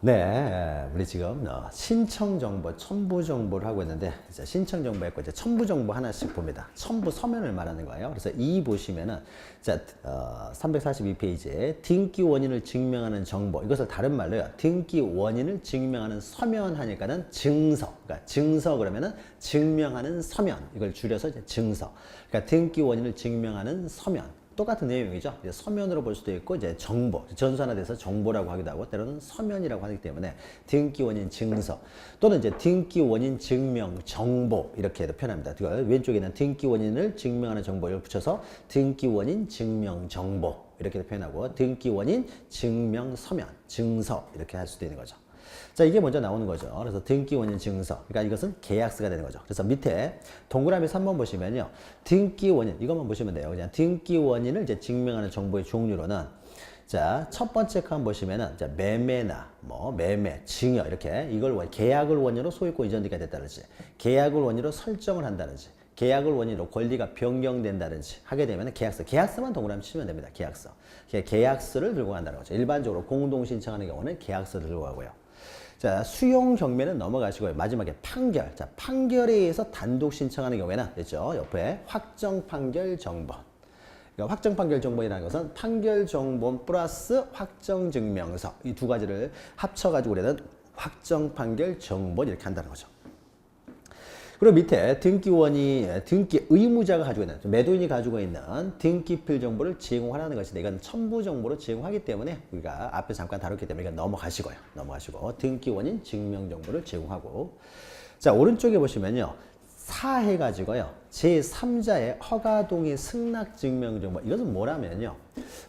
네, 우리 지금 신청 정보, 첨부 정보를 하고 있는데 이제 신청 정보 했고 이제 첨부 정보 하나씩 봅니다. 첨부 서면을 말하는 거예요. 그래서 이 보시면은 자 342페이지에 등기 원인을 증명하는 정보 이것을 다른 말로요. 등기 원인을 증명하는 서면 하니까는 증서. 그러니까 증서 그러면은 증명하는 서면 이걸 줄여서 이제 증서. 그러니까 등기 원인을 증명하는 서면. 똑같은 내용이죠. 이제 서면으로 볼 수도 있고 이제 정보, 전산화돼서 정보라고 하기도 하고 때로는 서면이라고 하기 때문에 등기 원인 증서 또는 이제 등기 원인 증명 정보 이렇게도 표현합니다. 왼쪽에는 등기 원인을 증명하는 정보를 붙여서 등기 원인 증명 정보 이렇게도 표현하고 등기 원인 증명 서면 증서 이렇게 할 수도 있는 거죠. 자, 이게 먼저 나오는 거죠. 그래서 등기 원인 증서. 그러니까 이것은 계약서가 되는 거죠. 그래서 밑에 동그라미 3번 보시면요. 등기 원인, 이것만 보시면 돼요. 그냥 등기 원인을 이제 증명하는 정보의 종류로는 자, 첫 번째 칸 보시면은 자, 매매나 매매, 증여 이렇게 이걸 계약을 원인으로 소유권 이전되게 됐다든지 계약을 원인으로 설정을 한다든지 계약을 원인으로 권리가 변경된다든지 하게 되면 계약서만 동그라미 치면 됩니다. 계약서. 계약서를 들고 간다는 거죠. 일반적으로 공동 신청하는 경우는 계약서를 들고 가고요. 자, 수용 경매는 넘어가시고요. 마지막에 판결. 자, 판결에 의해서 단독 신청하는 경우에는 됐죠. 옆에 확정 판결 정본. 그러니까 확정 판결 정본이라는 것은 판결 정본 플러스 확정 증명서 이 두 가지를 합쳐 가지고 우리는 확정 판결 정본 이렇게 한다는 거죠. 그리고 밑에 등기 의무자가 가지고 있는, 매도인이 가지고 있는 등기필 정보를 제공하라는 것인데 이건 첨부 정보로 제공하기 때문에 우리가 앞에 잠깐 다뤘기 때문에 이건 넘어가시고 등기 원인 증명 정보를 제공하고 자, 오른쪽에 보시면요. 4 해가지고요. 제3자의 허가동의 승낙 증명 정보 이것은 뭐라면요.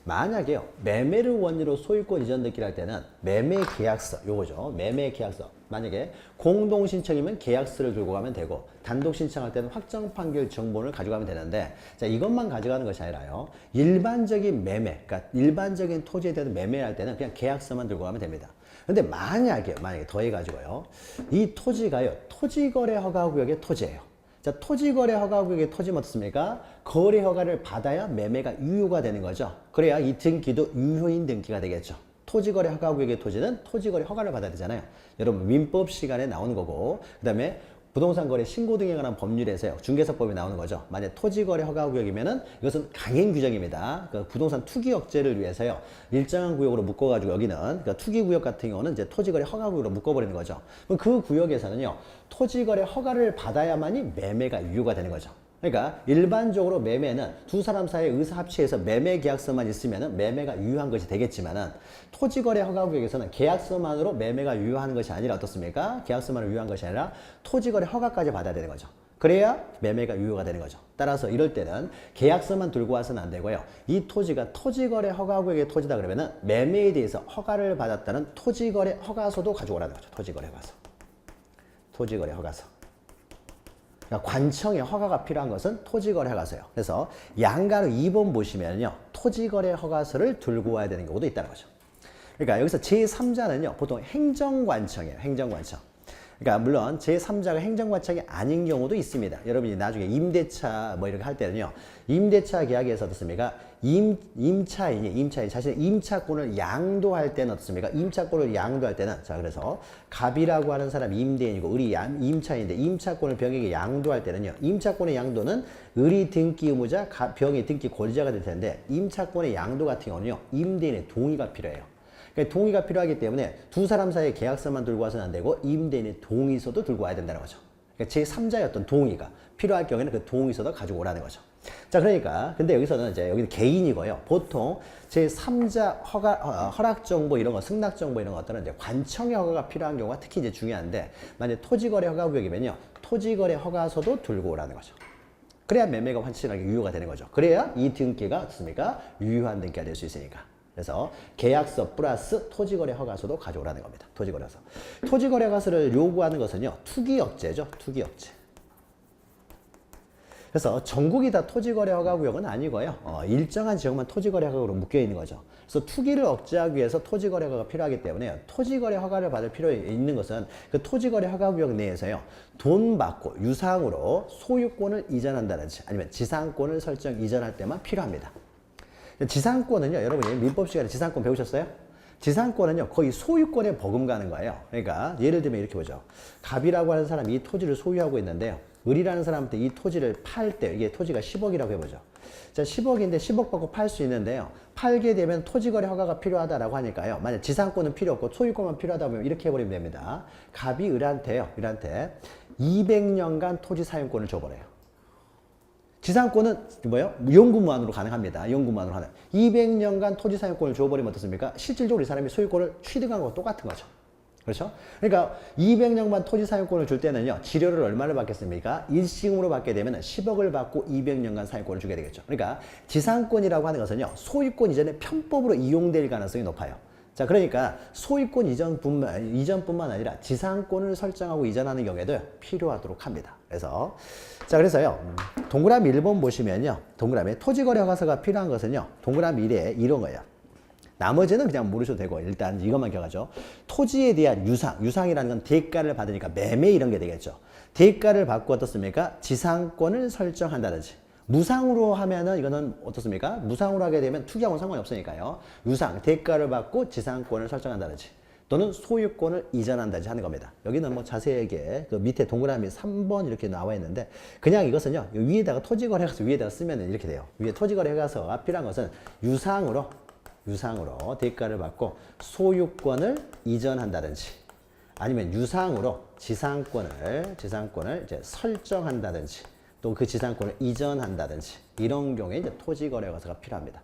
만약에요. 매매를 원인으로 소유권 이전됐기를 할 때는 매매 계약서 요거죠. 매매 계약서. 만약에 공동 신청이면 계약서를 들고 가면 되고 단독 신청할 때는 확정 판결 정보를 가져가면 되는데 자, 이것만 가져가는 것이 아니라요. 일반적인 매매, 그러니까 일반적인 토지에 대한 매매를 할 때는 그냥 계약서만 들고 가면 됩니다. 근데 만약에 더해가지고요. 이 토지가요. 토지거래 허가구역의 토지예요. 자, 토지거래 허가구역의 토지는 어떻습니까? 거래 허가를 받아야 매매가 유효가 되는 거죠. 그래야 이 등기도 유효인 등기가 되겠죠. 토지거래 허가구역의 토지는 토지거래 허가를 받아야 되잖아요. 여러분 민법 시간에 나오는 거고 그 다음에 부동산 거래 신고 등에 관한 법률에서요. 중개사법에 나오는 거죠. 만약 토지거래 허가구역이면은 이것은 강행 규정입니다. 그 부동산 투기 억제를 위해서요. 일정한 구역으로 묶어가지고 여기는 그러니까 투기 구역 같은 경우는 이제 토지거래 허가구역으로 묶어버리는 거죠. 그럼 그 구역에서는요. 토지거래 허가를 받아야만이 매매가 유효가 되는 거죠. 그러니까 일반적으로 매매는 두 사람 사이의 의사합치에서 매매 계약서만 있으면 매매가 유효한 것이 되겠지만은 토지거래 허가구역에서는 계약서만으로 매매가 유효한 것이 아니라 어떻습니까? 계약서만으로 유효한 것이 아니라 토지거래 허가까지 받아야 되는 거죠. 그래야 매매가 유효가 되는 거죠. 따라서 이럴 때는 계약서만 들고 와서는 안 되고요. 이 토지가 토지거래 허가구역의 토지다 그러면은 매매에 대해서 허가를 받았다는 토지거래 허가서도 가져오라는 거죠. 토지거래 허가서. 토지거래 허가서. 그러니까 관청의 허가가 필요한 것은 토지거래 허가서예요. 그래서 양가로 2번 보시면요. 토지거래 허가서를 들고 와야 되는 경우도 있다는 거죠. 그러니까 여기서 제3자는요. 보통 행정관청이에요. 행정관청. 그러니까 물론 제3자가 행정관청이 아닌 경우도 있습니다. 여러분이 나중에 임대차 이렇게 할 때는요. 임대차 계약에서 어떻습니까? 임차인이 자신의 임차권을 양도할 때는 어떻습니까? 임차권을 양도할 때는 자 그래서 갑이라고 하는 사람이 임대인이고 을이 임차인인데 임차권을 병에게 양도할 때는요. 임차권의 양도는 을이 등기 의무자, 병이 등기 권리자가 될 텐데 임차권의 양도 같은 경우는요. 임대인의 동의가 필요해요. 그러니까 동의가 필요하기 때문에 두 사람 사이의 계약서만 들고 와서는 안 되고 임대인의 동의서도 들고 와야 된다는 거죠. 그러니까 제3자의 어떤 동의가 필요할 경우에는 그 동의서도 가지고 오라는 거죠. 자, 그러니까 근데 여기서는 이제 여기는 개인이고요. 보통 제3자 허락 정보 이런 거, 승낙 정보 이런 것들은 이제 관청의 허가가 필요한 경우가 특히 이제 중요한데 만약 토지거래 허가구역이면요. 토지거래 허가서도 들고 오라는 거죠. 그래야 매매가 확실하게 유효가 되는 거죠. 그래야 이 등기가 어떻습니까? 유효한 등기가 될 수 있으니까. 그래서 계약서 플러스 토지거래 허가서도 가져오라는 겁니다. 토지거래 허가서. 토지거래 허가서를 요구하는 것은요. 투기억제죠. 투기억제. 그래서 전국이 다 토지거래 허가구역은 아니고요. 일정한 지역만 토지거래 허가구역으로 묶여 있는 거죠. 그래서 투기를 억제하기 위해서 토지거래 허가가 필요하기 때문에 토지거래 허가를 받을 필요 있는 것은 그 토지거래 허가구역 내에서요. 돈 받고 유상으로 소유권을 이전한다든지 아니면 지상권을 설정 이전할 때만 필요합니다. 지상권은요. 여러분이 민법 시간에 지상권 배우셨어요? 지상권은요, 거의 소유권에 버금가는 거예요. 그러니까 예를 들면 이렇게 보죠. 갑이라고 하는 사람이 이 토지를 소유하고 있는데요. 을이라는 사람한테 이 토지를 팔 때, 이게 토지가 10억이라고 해보죠. 자, 10억인데 10억 받고 팔 수 있는데요. 팔게 되면 토지거래 허가가 필요하다라고 하니까요. 만약 지상권은 필요 없고 소유권만 필요하다 보면 이렇게 해버리면 됩니다. 갑이 을한테 200년간 토지 사용권을 줘버려요. 지상권은 뭐예요? 영구무한으로 가능합니다. 영구무한으로 하는. 200년간 토지 사용권을 줘버리면 어떻습니까? 실질적으로 이 사람이 소유권을 취득한 것과 똑같은 거죠. 그렇죠? 그러니까 200년간 토지 사용권을 줄 때는요. 지료를 얼마를 받겠습니까? 일시금으로 받게 되면 10억을 받고 200년간 사용권을 주게 되겠죠. 그러니까 지상권이라고 하는 것은요. 소유권 이전에 편법으로 이용될 가능성이 높아요. 자, 그러니까 소유권 이전뿐만 아니라 지상권을 설정하고 이전하는 경우에도 필요하도록 합니다. 그래서요. 동그라미 1번 보시면요. 동그라미 토지거래 허가서가 필요한 것은요. 동그라미 1에 이런 거예요. 나머지는 그냥 모르셔도 되고 일단 이것만 기억하죠. 토지에 대한 유상이라는 건 대가를 받으니까 매매 이런 게 되겠죠. 대가를 받고 어떻습니까? 지상권을 설정한다든지. 무상으로 하면은 이거는 어떻습니까? 무상으로 하게 되면 투기하고는 상관이 없으니까요. 유상, 대가를 받고 지상권을 설정한다든지 또는 소유권을 이전한다든지 하는 겁니다. 여기는 뭐 자세하게 그 밑에 동그라미 3번 이렇게 나와 있는데 그냥 이것은요. 위에다가 토지거래허가서 위에다가 쓰면 이렇게 돼요. 위에 토지거래허가서가 필요한 것은 유상으로 대가를 받고 소유권을 이전한다든지 아니면 유상으로 지상권을 이제 설정한다든지 또 그 지상권을 이전한다든지 이런 경우에 이제 토지거래허가서가 필요합니다.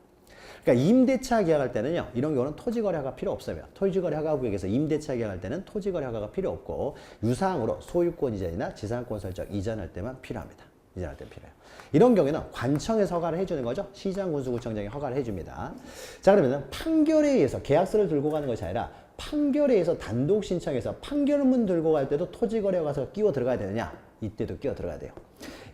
그러니까 임대차 계약할 때는요. 이런 경우는 토지거래허가가 필요 없어요. 토지거래허가 구역에서 임대차 계약할 때는 토지거래허가가 필요 없고 유상으로 소유권 이전이나 지상권 설정 이전할 때만 필요합니다. 이전할 때 필요해요. 이런 경우에는 관청에서 허가를 해주는 거죠. 시장군수구청장이 허가를 해줍니다. 자, 그러면 판결에 의해서 계약서를 들고 가는 것이 아니라 판결에 의해서 단독 신청해서 판결문 들고 갈 때도 토지거래허가서 끼워 들어가야 되느냐? 이때도 끼워 들어가야 돼요.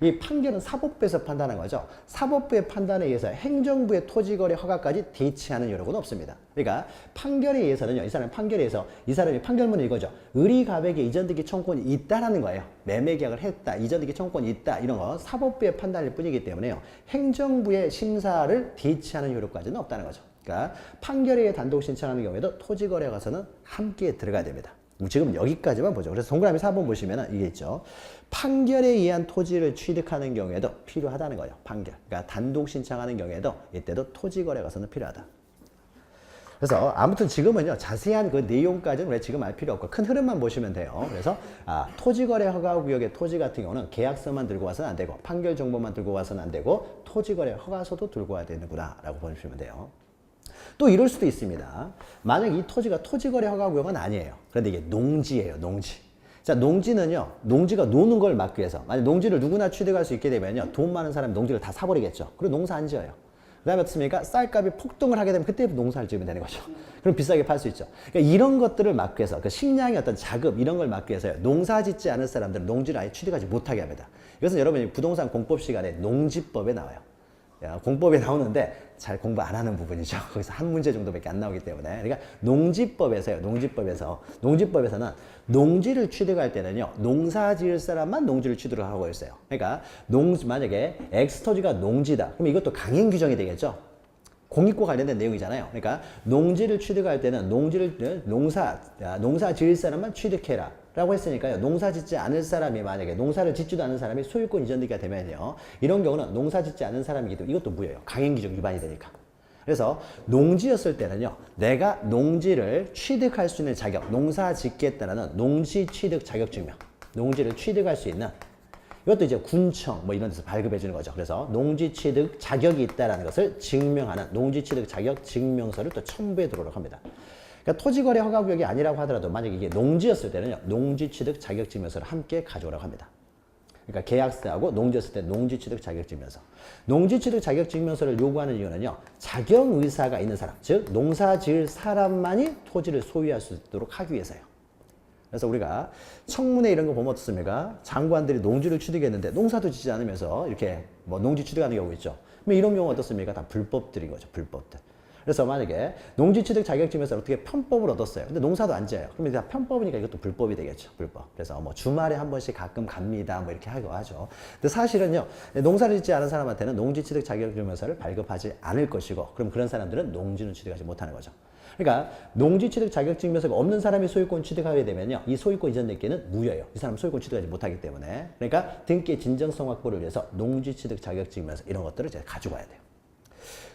이 판결은 사법부에서 판단한 거죠. 사법부의 판단에 의해서 행정부의 토지거래 허가까지 대치하는 여력은 없습니다. 그러니까 판결에 의해서는요. 이 사람이 판결문을 이거죠. 을이갑에게 이전등기 청구권이 있다라는 거예요. 매매 계약을 했다. 이전등기 청구권이 있다. 이런 거 사법부의 판단일 뿐이기 때문에요. 행정부의 심사를 대치하는 효력까지는 없다는 거죠. 그러니까 판결에 의해 단독 신청하는 경우에도 토지거래 허가서는 함께 들어가야 됩니다. 지금 여기까지만 보죠. 그래서 동그라미 4번 보시면 이게 있죠. 판결에 의한 토지를 취득하는 경우에도 필요하다는 거예요. 판결. 그러니까 단독 신청하는 경우에도 이때도 토지거래 허가서는 필요하다. 그래서 아무튼 지금은요. 자세한 그 내용까지는 왜 지금 알 필요 없고 큰 흐름만 보시면 돼요. 그래서 토지거래 허가구역의 토지 같은 경우는 계약서만 들고 와서는 안 되고 판결 정보만 들고 와서는 안 되고 토지거래 허가서도 들고 와야 되는구나 라고 보시면 돼요. 또 이럴 수도 있습니다. 만약 이 토지가 토지거래 허가구역은 아니에요. 그런데 이게 농지예요. 농지. 자, 농지는요. 농지가 노는 걸 막기 위해서 만약 농지를 누구나 취득할 수 있게 되면요. 돈 많은 사람이 농지를 다 사버리겠죠. 그리고 농사 안 지어요. 그 다음에 어떻습니까? 쌀값이 폭등을 하게 되면 그때 농사를 지으면 되는 거죠. 그럼 비싸게 팔 수 있죠. 그러니까 이런 것들을 막기 위해서 그 식량의 어떤 자급 이런 걸 막기 위해서요. 농사 짓지 않을 사람들은 농지를 아예 취득하지 못하게 합니다. 이것은 여러분이 부동산 공법 시간에 농지법에 나와요. 공법에 나오는데 잘 공부 안 하는 부분이죠. 거기서 한 문제 정도밖에 안 나오기 때문에. 그러니까 농지법에서는 농지를 취득할 때는요. 농사 지을 사람만 농지를 취득을 하고 있어요. 그러니까 만약에 X토지가 농지다. 그럼 이것도 강행 규정이 되겠죠. 공익과 관련된 내용이잖아요. 그러니까 농지를 취득할 때는 농사 지을 사람만 취득해라. 라고 했으니까요. 농사 짓지 않을 사람이 만약에 농사를 짓지도 않은 사람이 소유권 이전되기가 되면요. 이런 경우는 농사 짓지 않은 사람이기 때문에 이것도 무효예요. 강행규정 위반이 되니까. 그래서 농지였을 때는요. 내가 농지를 취득할 수 있는 자격, 농사 짓겠다라는 농지 취득 자격 증명. 농지를 취득할 수 있는 이것도 이제 군청 뭐 이런 데서 발급해 주는 거죠. 그래서 농지 취득 자격이 있다라는 것을 증명하는 농지 취득 자격 증명서를 또 첨부해 두도록 합니다. 그러니까 토지거래 허가구역이 아니라고 하더라도 만약에 이게 농지였을 때는요. 농지취득 자격증명서를 함께 가져오라고 합니다. 그러니까 계약서하고 농지였을 때 농지취득 자격증명서. 농지취득 자격증명서를 요구하는 이유는요. 자격의사가 있는 사람, 즉 농사 지을 사람만이 토지를 소유할 수 있도록 하기 위해서요. 그래서 우리가 청문회 이런 거 보면 어떻습니까? 장관들이 농지를 취득했는데 농사도 짓지 않으면서 이렇게 뭐 농지 취득하는 경우 있죠. 그럼 이런 경우 어떻습니까? 다 불법들인 거죠. 불법들. 그래서 만약에 농지취득 자격증명서 어떻게 편법을 얻었어요. 근데 농사도 안 지어요. 그러면 다 편법이니까 이것도 불법이 되겠죠. 불법. 그래서 뭐 주말에 한 번씩 가끔 갑니다. 뭐 이렇게 하고 하죠. 근데 사실은요. 농사를 짓지 않은 사람한테는 농지취득 자격증명서를 발급하지 않을 것이고 그럼 그런 사람들은 농지는 취득하지 못하는 거죠. 그러니까 농지 취득 자격증명서가 없는 사람이 소유권 취득하게 되면요. 이 소유권 이전 등기는 무효예요. 이 사람 소유권 취득하지 못하기 때문에. 그러니까 등기의 진정성 확보를 위해서 농지 취득 자격증명서 이런 것들을 이제 가지고 와야 돼요.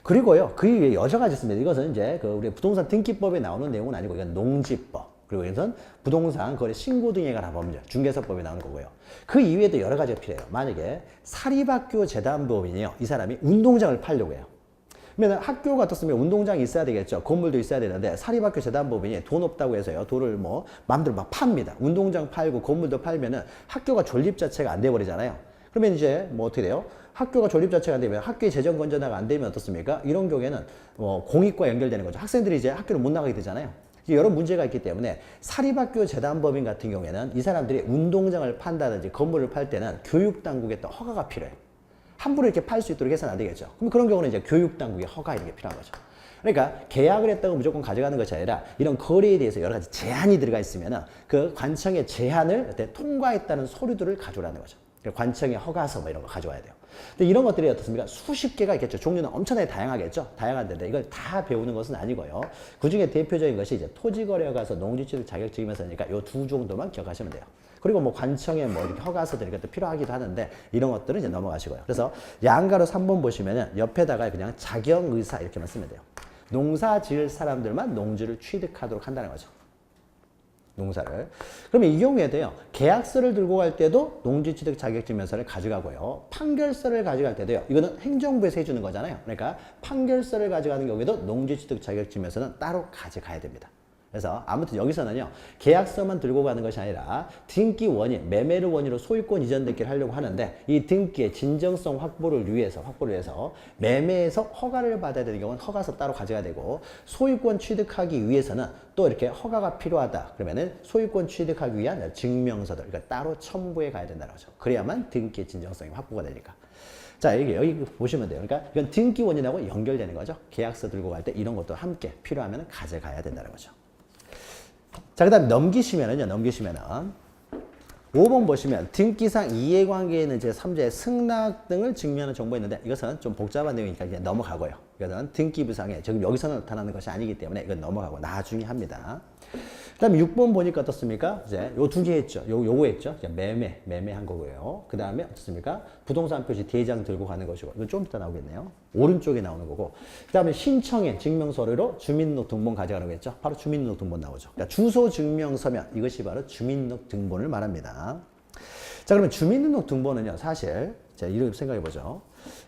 그리고요. 그 이외에 여러 가지 있습니다. 이것은 이제 그 우리 부동산 등기법에 나오는 내용은 아니고 이건 농지법. 그리고 이것은 부동산 거래 신고 등에 관한 법률, 중개사법에 나오는 거고요. 그 이외에도 여러 가지가 필요해요. 만약에 사립학교 재단법인이요. 이 사람이 운동장을 팔려고 해요. 그러면 학교가 어떻습니까? 운동장이 있어야 되겠죠. 건물도 있어야 되는데 사립학교 재단법인이 돈 없다고 해서요. 돈을 뭐 마음대로 막 팝니다. 운동장 팔고 건물도 팔면은 학교가 존립 자체가 안 돼버리잖아요. 그러면 이제 뭐 어떻게 돼요? 학교가 존립 자체가 안 되면 학교의 재정 건전화가 안 되면 어떻습니까? 이런 경우에는 공익과 연결되는 거죠. 학생들이 이제 학교를 못 나가게 되잖아요. 여러 문제가 있기 때문에 사립학교 재단법인 같은 경우에는 이 사람들이 운동장을 판다든지 건물을 팔 때는 교육당국의 또 허가가 필요해요. 함부로 이렇게 팔 수 있도록 해서는 안 되겠죠. 그럼 그런 경우는 이제 교육당국의 허가 이런 게 필요한 거죠. 그러니까 계약을 했다고 무조건 가져가는 것이 아니라 이런 거래에 대해서 여러 가지 제한이 들어가 있으면은 그 관청의 제한을 통과했다는 서류들을 가져오라는 거죠. 관청의 허가서 뭐 이런 거 가져와야 돼요. 근데 이런 것들이 어떻습니까? 수십 개가 있겠죠. 종류는 엄청나게 다양하겠죠. 다양한데 이걸 다 배우는 것은 아니고요. 그 중에 대표적인 것이 이제 토지거래 가서 농지취득 자격증명서니까 이 두 정도만 기억하시면 돼요. 그리고 뭐 관청에 뭐 이렇게 허가서들 이것도 필요하기도 하는데 이런 것들은 이제 넘어가시고요. 그래서 양가로 3번 보시면은 옆에다가 그냥 자경의사 이렇게만 쓰면 돼요. 농사 지을 사람들만 농지를 취득하도록 한다는 거죠. 농사를. 그러면 이 경우에도요, 계약서를 들고 갈 때도 농지취득 자격증명서를 가져가고요, 판결서를 가져갈 때도요, 이거는 행정부에서 해주는 거잖아요. 그러니까 판결서를 가져가는 경우에도 농지취득 자격증명서는 따로 가져가야 됩니다. 그래서 아무튼 여기서는요, 계약서만 들고 가는 것이 아니라 등기 원인, 매매를 원인으로 소유권 이전 등기를 하려고 하는데 이 등기의 진정성 확보를 위해서 매매에서 허가를 받아야 되는 경우는 허가서 따로 가져야 되고, 소유권 취득하기 위해서는 또 이렇게 허가가 필요하다 그러면은 소유권 취득하기 위한 증명서들, 그러니까 따로 첨부해 가야 된다는 거죠. 그래야만 등기의 진정성이 확보가 되니까. 자, 여기 보시면 돼요. 그러니까 이건 등기 원인하고 연결되는 거죠. 계약서 들고 갈 때 이런 것도 함께 필요하면 가져가야 된다는 거죠. 자, 그 다음 넘기시면은 5번 보시면 등기상 이해관계에 있는 제3자의 승낙 등을 증명하는 정보가 있는데 이것은 좀 복잡한 내용이니까 이제 넘어가고요. 이것은 등기부상에 지금 여기서 나타나는 것이 아니기 때문에 이건 넘어가고 나중에 합니다. 그 다음에 6번 보니까 어떻습니까? 이제 요 두 개 했죠. 요거 했죠. 매매한 거고요. 그 다음에 어떻습니까? 부동산 표시 대장 들고 가는 것이고, 이건 좀 이따 나오겠네요. 오른쪽에 나오는 거고. 그 다음에 신청에 증명서류로 주민등록등본 가져가는 거겠죠. 바로 주민등록등본 나오죠. 그러니까 주소 증명서면 이것이 바로 주민등록등본을 말합니다. 자, 그러면 주민등록등본은요, 사실, 자, 이렇게 생각해 보죠.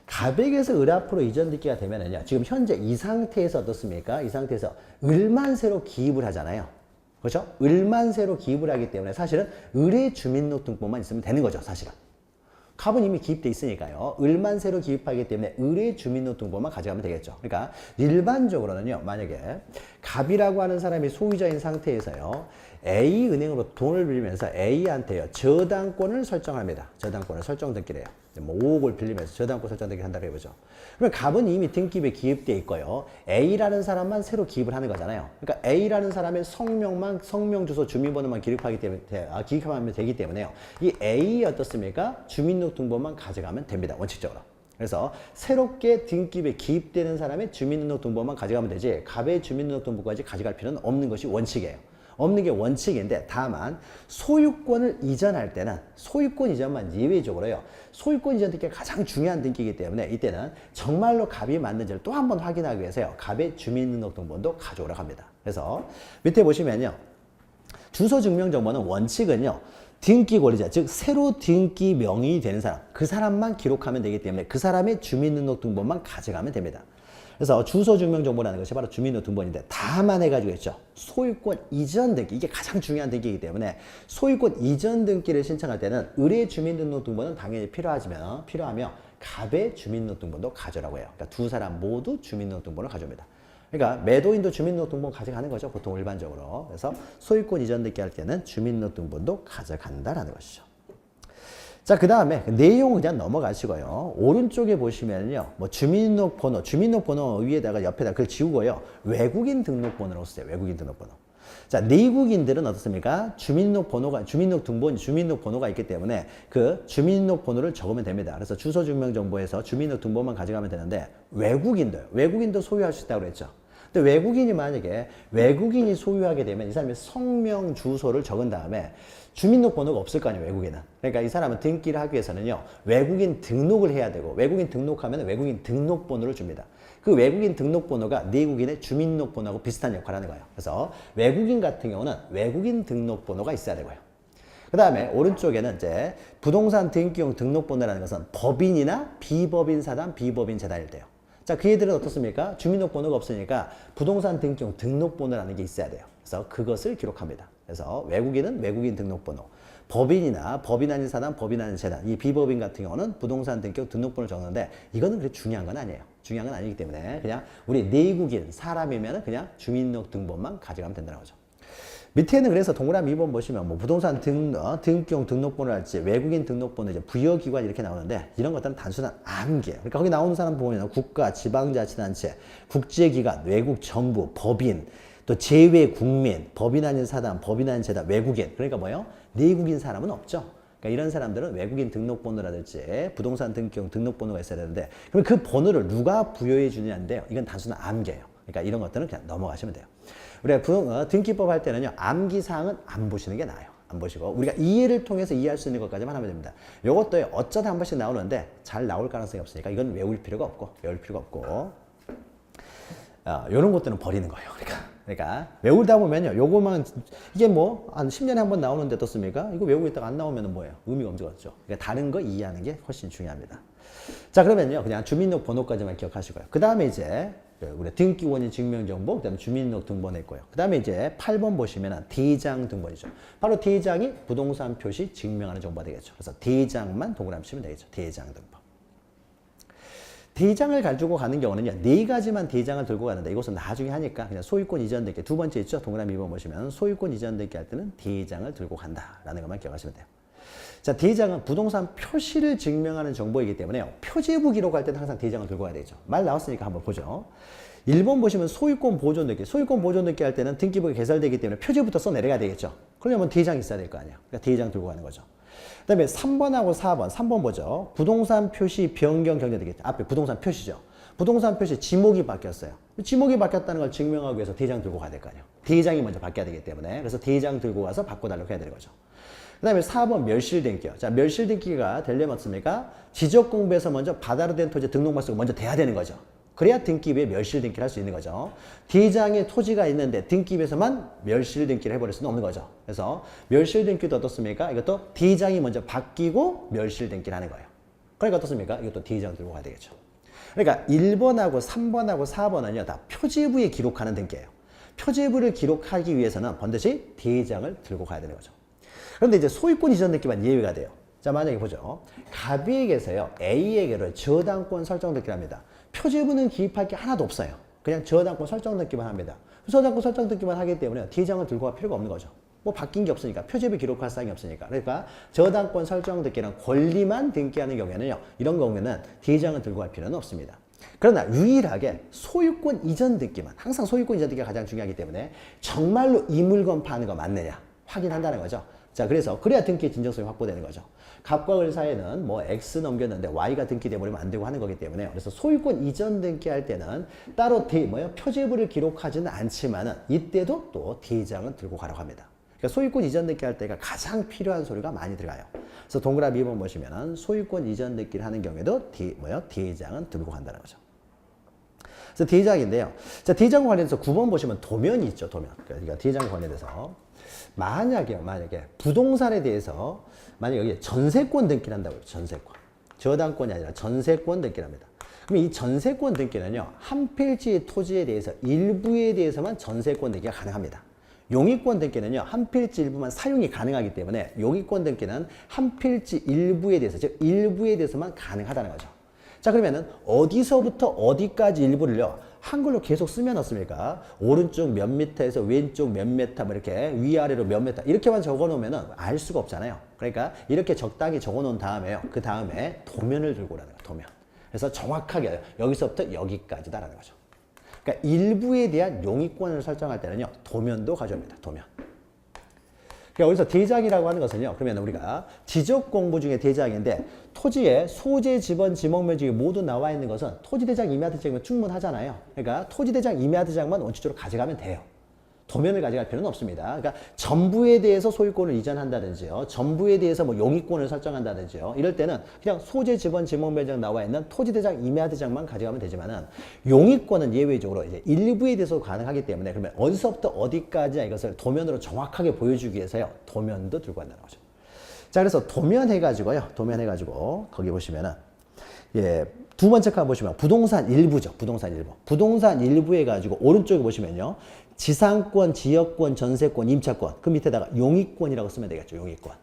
가백에서 을 앞으로 이전 등기가 되면은요, 지금 현재 이 상태에서 어떻습니까? 이 상태에서 을만 새로 기입을 하잖아요. 그렇죠? 을만 새로 기입을 하기 때문에 사실은 을의 주민등록등본만 있으면 되는 거죠, 사실은. 갑은 이미 기입돼 있으니까요. 을만 새로 기입하기 때문에 을의 주민등록등본만 가져가면 되겠죠. 그러니까 일반적으로는요, 만약에 갑이라고 하는 사람이 소유자인 상태에서요, A은행으로 돈을 빌리면서 A한테요, 저당권을 설정합니다. 저당권을 설정 등기를 해요. 뭐 5억을 빌리면서 저당권 설정 등기를 한다고 해보죠. 그러면 갑은 이미 등기부에 기입돼 있고요, A라는 사람만 새로 기입을 하는 거잖아요. 그러니까 A라는 사람의 성명, 주소, 주민번호만 기입하기 때문에, 기입하면 되기 때문에요, 이 A 어떻습니까? 주민등록등본만 가져가면 됩니다, 원칙적으로. 그래서 새롭게 등기부에 기입되는 사람의 주민등록등본만 가져가면 되지, 갑의 주민등록등본까지 가져갈 필요는 없는 것이 원칙이에요. 없는 게 원칙인데, 다만 소유권을 이전할 때는 소유권 이전만 예외적으로요, 소유권 이전 등기가 가장 중요한 등기이기 때문에 이때는 정말로 갑이 맞는지를 또 한 번 확인하기 위해서요, 갑의 주민등록등본도 가져오라고 합니다. 그래서 밑에 보시면요, 주소증명정보는 원칙은요, 등기 권리자, 즉 새로 등기 명의이 되는 사람, 그 사람만 기록하면 되기 때문에 그 사람의 주민등록등본만 가져가면 됩니다. 그래서 주소증명정보라는 것이 바로 주민등록등본인데, 다만 해가지고 있죠, 소유권 이전 등기, 이게 가장 중요한 등기이기 때문에 소유권 이전 등기를 신청할 때는 을의 주민등록등본은 당연히 필요하며 갑의 주민등록등본도 가져라고 해요. 그러니까 두 사람 모두 주민등록등본을 가져옵니다. 그러니까 매도인도 주민등록등본 가져가는 거죠, 보통 일반적으로. 그래서 소유권 이전 등기 할 때는 주민등록등본도 가져간다라는 것이죠. 자, 그 다음에 내용은 그냥 넘어가시고요. 오른쪽에 보시면요, 뭐 주민등록번호 위에다가 옆에다 그걸 지우고요, 외국인 등록번호로 쓰세요. 외국인 등록번호. 자, 내국인들은 어떻습니까? 주민등록번호가 있기 때문에 그 주민등록번호를 적으면 됩니다. 그래서 주소증명정보에서 주민등록등본만 가져가면 되는데, 외국인도 소유할 수 있다고 그랬죠. 근데 외국인이 만약에 외국인이 소유하게 되면 이 사람의 성명 주소를 적은 다음에 주민등록번호가 없을 거 아니에요, 외국인은. 그러니까 이 사람은 등기를 하기 위해서는요, 외국인 등록을 해야 되고, 외국인 등록하면 외국인 등록번호를 줍니다. 그 외국인 등록번호가 내국인의 주민등록번호하고 비슷한 역할을 하는 거예요. 그래서 외국인 같은 경우는 외국인 등록번호가 있어야 되고요. 그 다음에 오른쪽에는 이제 부동산 등기용 등록번호라는 것은 법인이나 비법인 사단, 비법인 재단일 때요. 자, 그 애들은 어떻습니까? 주민등록번호가 없으니까 부동산 등기용 등록번호라는 게 있어야 돼요. 그래서 그것을 기록합니다. 그래서 외국인은 외국인 등록번호, 법인이나 법인 아닌 사단, 법인 아닌 재단, 이 비법인 같은 경우는 부동산 등기용 등록번호를 적는데 이거는 그렇게 중요한 건 아니에요. 중요한 건 아니기 때문에 그냥 우리 내국인 사람이면 그냥 주민등록번만 가져가면 된다는 거죠. 밑에는 그래서 동그라미 2번 보시면 뭐 부동산 등기용 등록번호랄지 외국인 등록번호, 이제 부여기관 이렇게 나오는데 이런 것들은 단순한 암기예요. 그러니까 거기 나오는 사람 보면 국가, 지방자치단체, 국제기관, 외국 정부, 법인, 또 제외 국민, 법인 아닌 사단, 법인 아닌 재단, 외국인. 그러니까 뭐예요? 내국인 사람은 없죠. 그러니까 이런 사람들은 외국인 등록번호라든지 부동산 등기용 등록번호가 있어야 되는데 그럼 그 번호를 누가 부여해 주느냐인데요. 이건 단순한 암기예요. 그러니까 이런 것들은 그냥 넘어가시면 돼요. 우리가 등기법 할 때는요, 암기사항은 안 보시는 게 나아요. 안 보시고 우리가 이해를 통해서 이해할 수 있는 것까지만 하면 됩니다. 이것도 어쩌다 한 번씩 나오는데 잘 나올 가능성이 없으니까 이건 외울 필요가 없고 이런 것들은 버리는 거예요. 그러니까 외우다 보면요, 요거만 이게 뭐 한 10년에 한 번 나오는데 어떻습니까? 이거 외우고 있다가 안 나오면 뭐예요? 의미가 없죠. 그러니까 다른 거 이해하는 게 훨씬 중요합니다. 자, 그러면요, 그냥 주민등록번호까지만 기억하시고요. 그 다음에 이제 우리 등기원인 증명정보, 그 다음에 주민등록 등본에 있고요. 그 다음에 이제 8번 보시면 대장 등본이죠. 바로 대장이 부동산 표시 증명하는 정보가 되겠죠. 그래서 대장만 동그라미 치면 되겠죠. 대장 등본. 대장을 가지고 가는 경우는요, 4가지만 대장을 들고 가는데 이것은 나중에 하니까 그냥 소유권 이전 등기 두 번째 있죠. 동그라미 2번 보시면 소유권 이전 등기 할 때는 대장을 들고 간다라는 것만 기억하시면 돼요. 자, 대장은 부동산 표시를 증명하는 정보이기 때문에요, 표제부 기록할 때는 항상 대장을 들고 가야 되죠. 말 나왔으니까 한번 보죠. 1번 보시면 소유권 보존 등기, 소유권 보존 등기 할 때는 등기부가 개설되기 때문에 표제부터 써 내려가야 되겠죠. 그러려면 대장이 있어야 될 거 아니에요. 그러니까 대장 들고 가는 거죠. 그 다음에 3번하고 4번, 3번 보죠. 부동산 표시 변경 경제 되겠죠. 앞에 부동산 표시죠. 부동산 표시 지목이 바뀌었어요. 지목이 바뀌었다는 걸 증명하기 위해서 대장 들고 가야 될 거 아니에요. 대장이 먼저 바뀌어야 되기 때문에. 그래서 대장 들고 가서 바꿔달라고 해야 되는 거죠. 그 다음에 4번 멸실등기요. 자, 멸실등기가 되려면 어떻습니까? 지적공부에서 먼저 바다로 된 토지 등록말소가 먼저 돼야 되는 거죠. 그래야 등기부에 멸실등기를 할 수 있는 거죠. 대장에 토지가 있는데 등기부에서만 멸실등기를 해버릴 수는 없는 거죠. 그래서 멸실등기도 어떻습니까? 이것도 대장이 먼저 바뀌고 멸실등기를 하는 거예요. 그러니까 어떻습니까? 이것도 대장 들고 가야 되겠죠. 그러니까 1번하고 3번하고 4번은요, 다 표제부에 기록하는 등기예요. 표제부를 기록하기 위해서는 반드시 대장을 들고 가야 되는 거죠. 그런데 이제 소유권 이전 등기만 예외가 돼요. 자, 만약에 보죠. 갑이에게서요, A에게로 저당권 설정 등기를 합니다. 표제부는 기입할 게 하나도 없어요. 그냥 저당권 설정 등기만 합니다. 저당권 설정 등기만 하기 때문에 대장을 들고 갈 필요가 없는 거죠. 뭐 바뀐 게 없으니까, 표제부 기록할 사항이 없으니까. 그러니까 저당권 설정 등기는 권리만 등기하는 경우에는요, 이런 경우에는 대장을 들고 갈 필요는 없습니다. 그러나 유일하게 소유권 이전 등기만, 항상 소유권 이전 등기가 가장 중요하기 때문에 정말로 이 물건 파는 거 맞느냐 확인한다는 거죠. 자, 그래야 등기의 진정성이 확보되는 거죠. 갑과 을 사이에는 뭐 X 넘겼는데 Y가 등기돼버리면 안 되고 하는 거기 때문에, 그래서 소유권 이전 등기할 때는 따로 표제부를 기록하지는 않지만은 이때도 또 대장은 들고 가라고 합니다. 그러니까 소유권 이전 등기할 때가 가장 필요한 서류가 많이 들어가요. 그래서 동그라미 2번 보시면은 소유권 이전 등기를 하는 경우에도 대장은 들고 간다는 거죠. 그래서 대장인데요. 자, 대장과 관련해서 9번 보시면 도면이 있죠, 도면. 그러니까 대장과 관련해서 만약에 부동산에 대해서 만약에 여기에 전세권 등기를 한다고요. 전세권. 저당권이 아니라 전세권 등기를 합니다. 그럼 이 전세권 등기는요, 한 필지 토지에 대해서 일부에 대해서만 전세권 등기가 가능합니다. 용익권 등기는요, 한 필지 일부만 사용이 가능하기 때문에 용익권 등기는 한 필지 일부에 대해서, 즉 일부에 대해서만 가능하다는 거죠. 자, 그러면은 어디서부터 어디까지 일부를요, 한글로 계속 쓰면 어떻습니까? 오른쪽 몇 미터에서 왼쪽 몇 미터, 뭐 이렇게 위아래로 몇 미터 이렇게만 적어 놓으면은 알 수가 없잖아요. 그러니까 이렇게 적당히 적어 놓은 다음에요, 그 다음에 도면을 들고 오라는 거예요. 도면. 그래서 정확하게 여기서부터 여기까지다라는 거죠. 그러니까 일부에 대한 용익권을 설정할 때는요, 도면도 가져옵니다. 도면. 그러니까 여기서 대장이라고 하는 것은요, 그러면 우리가 지적 공부 중에 대장인데 토지의 소재, 지번, 지목면적이 모두 나와 있는 것은 토지대장 임야대장이면 충분하잖아요. 그러니까 토지대장 임야대장만 원칙적으로 가져가면 돼요. 도면을 가져갈 필요는 없습니다. 그러니까 전부에 대해서 소유권을 이전한다든지요. 전부에 대해서 뭐 용의권을 설정한다든지요. 이럴 때는 그냥 소재, 지번, 지목면적 나와 있는 토지대장, 임야대장만 가져가면 되지만은 용의권은 예외적으로 이제 일부에 대해서 가능하기 때문에 그러면 어디서부터 어디까지 이것을 도면으로 정확하게 보여주기 위해서요. 도면도 들고 간다는 거죠. 자, 그래서 도면 해가지고요. 도면 해가지고 거기 보시면은 예, 두 번째 칸 보시면 부동산 일부죠. 부동산 일부. 부동산 일부 해가지고 오른쪽에 보시면요. 지상권, 지역권, 전세권, 임차권. 그 밑에다가 용의권이라고 쓰면 되겠죠. 용의권.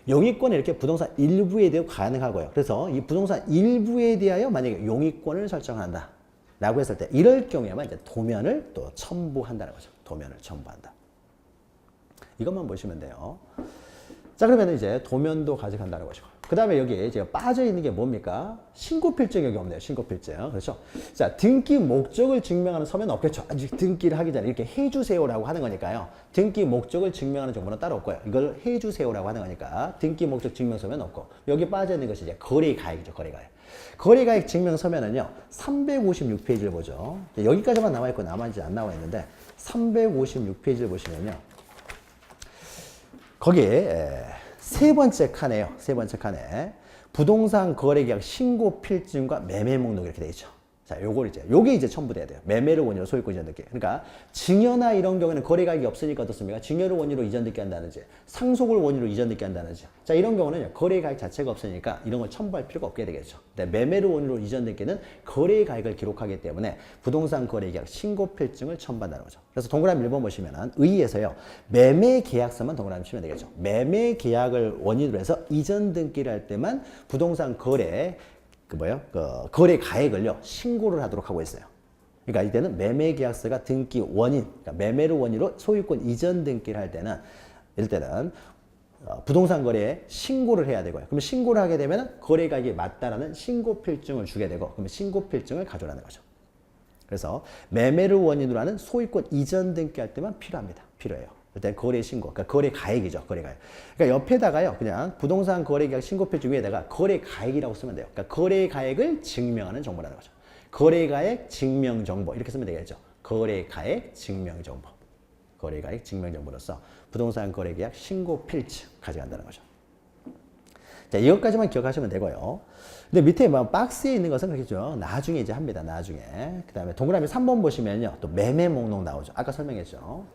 용의권은 이렇게 부동산 일부에 대해 가능하고요. 그래서 이 부동산 일부에 대하여 만약에 용의권을 설정한다. 라고 했을 때 이럴 경우에만 이제 도면을 또 첨부한다는 거죠. 도면을 첨부한다. 이것만 보시면 돼요. 자, 그러면 이제 도면도 가져간다는 것이고. 그 다음에 여기 이제 빠져 있는 게 뭡니까? 신고필증 여기 없네요. 신고필증. 그렇죠? 자, 등기 목적을 증명하는 서면 없겠죠. 아직 등기를 하기 전에 이렇게 해주세요라고 하는 거니까요. 등기 목적을 증명하는 정보는 따로 없고요. 이걸 해주세요라고 하는 거니까 등기 목적 증명 서면 없고. 여기 빠져 있는 것이 이제 거래가액이죠. 거래가액. 거래가액 증명 서면은요. 356페이지를 보죠. 여기까지만 나와 있고 나머지 안 나와 있는데 356페이지를 보시면요. 거기에 세 번째 칸에요. 세 번째 칸에 부동산 거래계약 신고 필증과 매매 목록 이렇게 돼 있죠. 자, 요게 이제 첨부돼야 돼요. 매매를 원인으로 소유권 이전 등기. 그러니까 증여나 이런 경우에는 거래가액이 없으니까 어떻습니까? 증여를 원인으로 이전 등기 한다든지, 상속을 원인으로 이전 등기 한다든지. 자, 이런 경우는 거래가액 자체가 없으니까 이런 걸 첨부할 필요가 없게 되겠죠. 근데 매매를 원인으로 이전 등기는 거래가액을 기록하기 때문에 부동산 거래계약 신고 필증을 첨부한다는 거죠. 그래서 동그라미 1번 보시면은 의의에서요. 매매 계약서만 동그라미 치면 되겠죠. 매매 계약을 원인으로 해서 이전 등기를 할 때만 부동산 거래 거래 가액을요, 신고를 하도록 하고 있어요. 그러니까 이때는 매매 계약서가 등기 원인, 그러니까 매매를 원인으로 소유권 이전 등기를 할 때는, 이럴 때는 부동산 거래에 신고를 해야 되고요. 그러면 신고를 하게 되면 거래 가액이 맞다라는 신고 필증을 주게 되고, 그러면 신고 필증을 가져오라는 거죠. 그래서 매매를 원인으로 하는 소유권 이전 등기할 때만 필요합니다. 필요해요. 일단 거래 신고, 그러니까 거래 가액이죠. 거래 가액. 그러니까 옆에다가요, 그냥 부동산 거래 계약 신고 필증 위에다가 거래 가액이라고 쓰면 돼요. 그러니까 거래 가액을 증명하는 정보라는 거죠. 거래 가액 증명 정보 이렇게 쓰면 되겠죠. 거래 가액 증명 정보. 거래 가액 증명 정보로서 부동산 거래 계약 신고 필증 가져간다는 거죠. 자, 이것까지만 기억하시면 되고요. 근데 밑에 뭐 박스에 있는 것은 그렇겠죠. 나중에 이제 합니다. 나중에. 그 다음에 동그라미 3번 보시면요. 또 매매 목록 나오죠. 아까 설명했죠.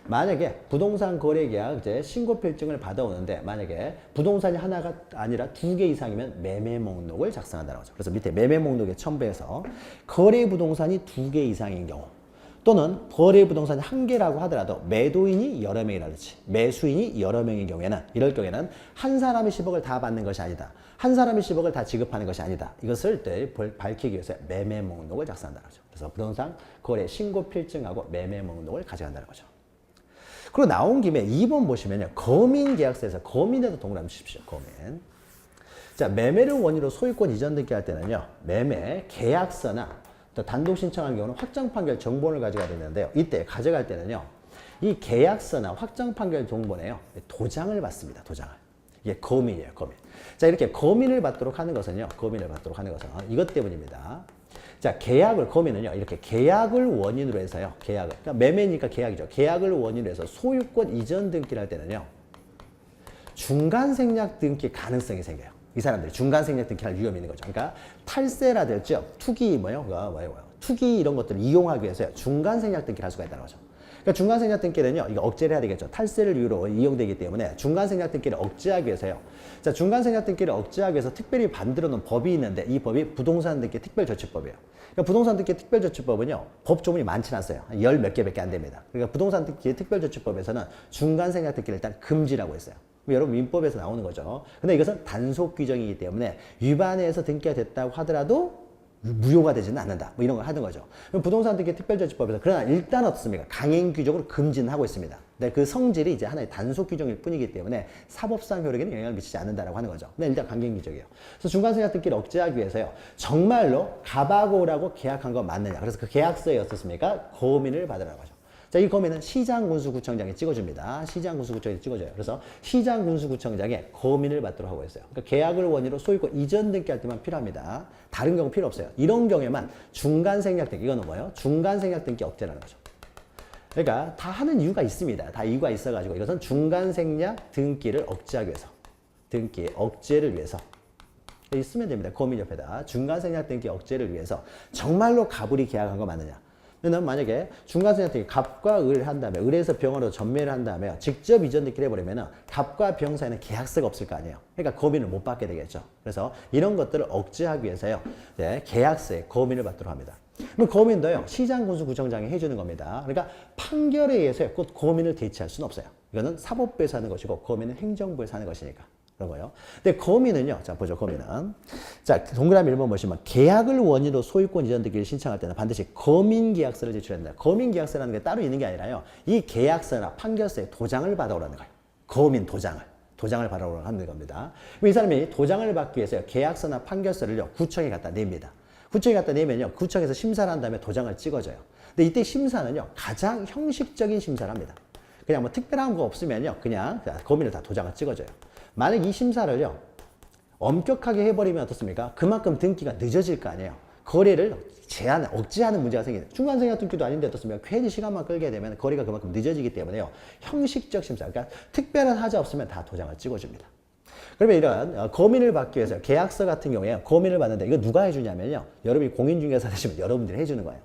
만약에 부동산 거래 계약 이제 신고 필증을 받아오는데 만약에 부동산이 하나가 아니라 2개 이상이면 매매 목록을 작성한다는 거죠. 그래서 밑에 매매 목록에 첨부해서 거래 부동산이 2개 이상인 경우 또는 거래 부동산이 1개라고 하더라도 매도인이 여러 명이라든지 매수인이 여러 명인 경우에는 이럴 경우에는 한 사람이 10억을 다 받는 것이 아니다. 한 사람이 10억을 다 지급하는 것이 아니다. 이것을 밝히기 위해서 매매 목록을 작성한다는 거죠. 그래서 부동산 거래 신고 필증하고 매매 목록을 가져간다는 거죠. 그리고 나온 김에 2번 보시면요. 거민 계약서에서 거민에도 동그라미 치십시오. 거민. 자, 매매를 원인으로 소유권 이전 등기 할 때는요. 매매 계약서나 또 단독 신청한 경우는 확정 판결 정본을 가져가야 되는데요. 이때 가져갈 때는요. 이 계약서나 확정 판결 정본에요. 도장을 받습니다. 도장을. 이게 거민이에요. 거민. 자, 이렇게 거민을 받도록 하는 것은요. 거민을 받도록 하는 것은 이것 때문입니다. 자, 거민은요, 이렇게 계약을 원인으로 해서요, 그러니까 매매니까 계약이죠. 계약을 원인으로 해서 소유권 이전 등기를 할 때는요, 중간 생략 등기 가능성이 생겨요. 이 사람들이 중간 생략 등기할 위험이 있는 거죠. 그러니까 탈세라든지 투기, 투기 이런 것들을 이용하기 위해서요, 중간 생략 등기를 할 수가 있다는 거죠. 그러니까 중간 생략 등기는요, 이거 억제를 해야 되겠죠. 탈세를 이유로 이용되기 때문에 중간 생략 등기를 억제하기 위해서요. 자, 중간 생략 등기를 억제하기 위해서 특별히 만들어 놓은 법이 있는데 이 법이 부동산 등기 특별조치법이에요. 그러니까 부동산 등기 특별조치법은요, 법 조문이 많지 않았어요. 한 10몇 개밖에 안 됩니다. 그러니까 부동산 등기 특별조치법에서는 중간 생략 등기를 일단 금지라고 했어요. 여러분 민법에서 나오는 거죠. 근데 이것은 단속 규정이기 때문에 위반해서 등기가 됐다고 하더라도 무효가 되지는 않는다. 뭐 이런 걸 하는 거죠. 그럼 부동산 등기 특별조치법에서 그러나 일단 어떻습니까? 강행 규정으로 금지는 하고 있습니다. 근데 그 성질이 이제 하나의 단속 규정일 뿐이기 때문에 사법상 효력에는 영향을 미치지 않는다라고 하는 거죠. 근데 일단 강행 규정이에요. 그래서 중간 생략 등기를 억제하기 위해서요. 정말로 가바고라고 계약한 거 맞느냐? 그래서 그 계약서에 어떻습니까? 거민을 받으라는 거죠. 자, 이 거미는 시장군수구청장이 찍어줍니다. 시장군수구청장이 찍어줘요. 그래서 시장군수구청장에 거민을 받도록 하고 있어요. 그러니까 계약을 원인으로 소유권 이전 등기할 때만 필요합니다. 다른 경우 필요 없어요. 이런 경우에만 중간생략 등기, 이거는 뭐예요? 중간생략 등기 억제라는 거죠. 그러니까 다 하는 이유가 있습니다. 다 이유가 있어가지고 이것은 중간생략 등기를 억제하기 위해서, 등기 억제를 위해서 쓰면 됩니다. 거민 옆에다 중간생략 등기 억제를 위해서 정말로 갑을이 계약한 거 맞느냐? 그러면 만약에 중간생략 등기 갑과 을 한 다음에 을에서 병으로 전매를 한 다음에 직접 이전 등기를 해버리면 갑과 병 사이에는 계약서가 없을 거 아니에요. 그러니까 거민을 못 받게 되겠죠. 그래서 이런 것들을 억제하기 위해서요, 네, 계약서에 거민을 받도록 합니다. 그럼 거민도요, 시장군수구청장이 해주는 겁니다. 그러니까 판결에 의해서 곧 거민을 대체할 수는 없어요. 이거는 사법부에서 하는 것이고 거민은 행정부에서 하는 것이니까. 그런 거예요. 근데 거민은요, 자, 보죠, 거민은. 자, 동그라미 1번 보시면, 계약을 원인으로 소유권 이전 등기를 신청할 때는 반드시 거민계약서를 제출한다. 거민계약서라는 게 따로 있는 게 아니라요, 이 계약서나 판결서에 도장을 받아오라는 거예요. 거민 도장을 받아오라고 하는 겁니다. 그럼 이 사람이 도장을 받기 위해서 계약서나 판결서를요, 구청에 갖다 냅니다. 구청에 갖다 내면요, 구청에서 심사를 한 다음에 도장을 찍어줘요. 근데 이때 심사는요, 가장 형식적인 심사를 합니다. 그냥 뭐 특별한 거 없으면요, 그냥 거민을 다 도장을 찍어줘요. 만약 이 심사를요, 엄격하게 해버리면 어떻습니까? 그만큼 등기가 늦어질 거 아니에요. 거래를 억제하는 문제가 생기는. 중간생략 등기도 아닌데 어떻습니까? 괜히 시간만 끌게 되면 거래가 그만큼 늦어지기 때문에요. 형식적 심사, 그러니까 특별한 하자 없으면 다 도장을 찍어줍니다. 그러면 이런 거민을 받기 위해서 계약서 같은 경우에 거민을 받는데 이거 누가 해주냐면요, 여러분이 공인중개사 되시면 여러분들이 해주는 거예요.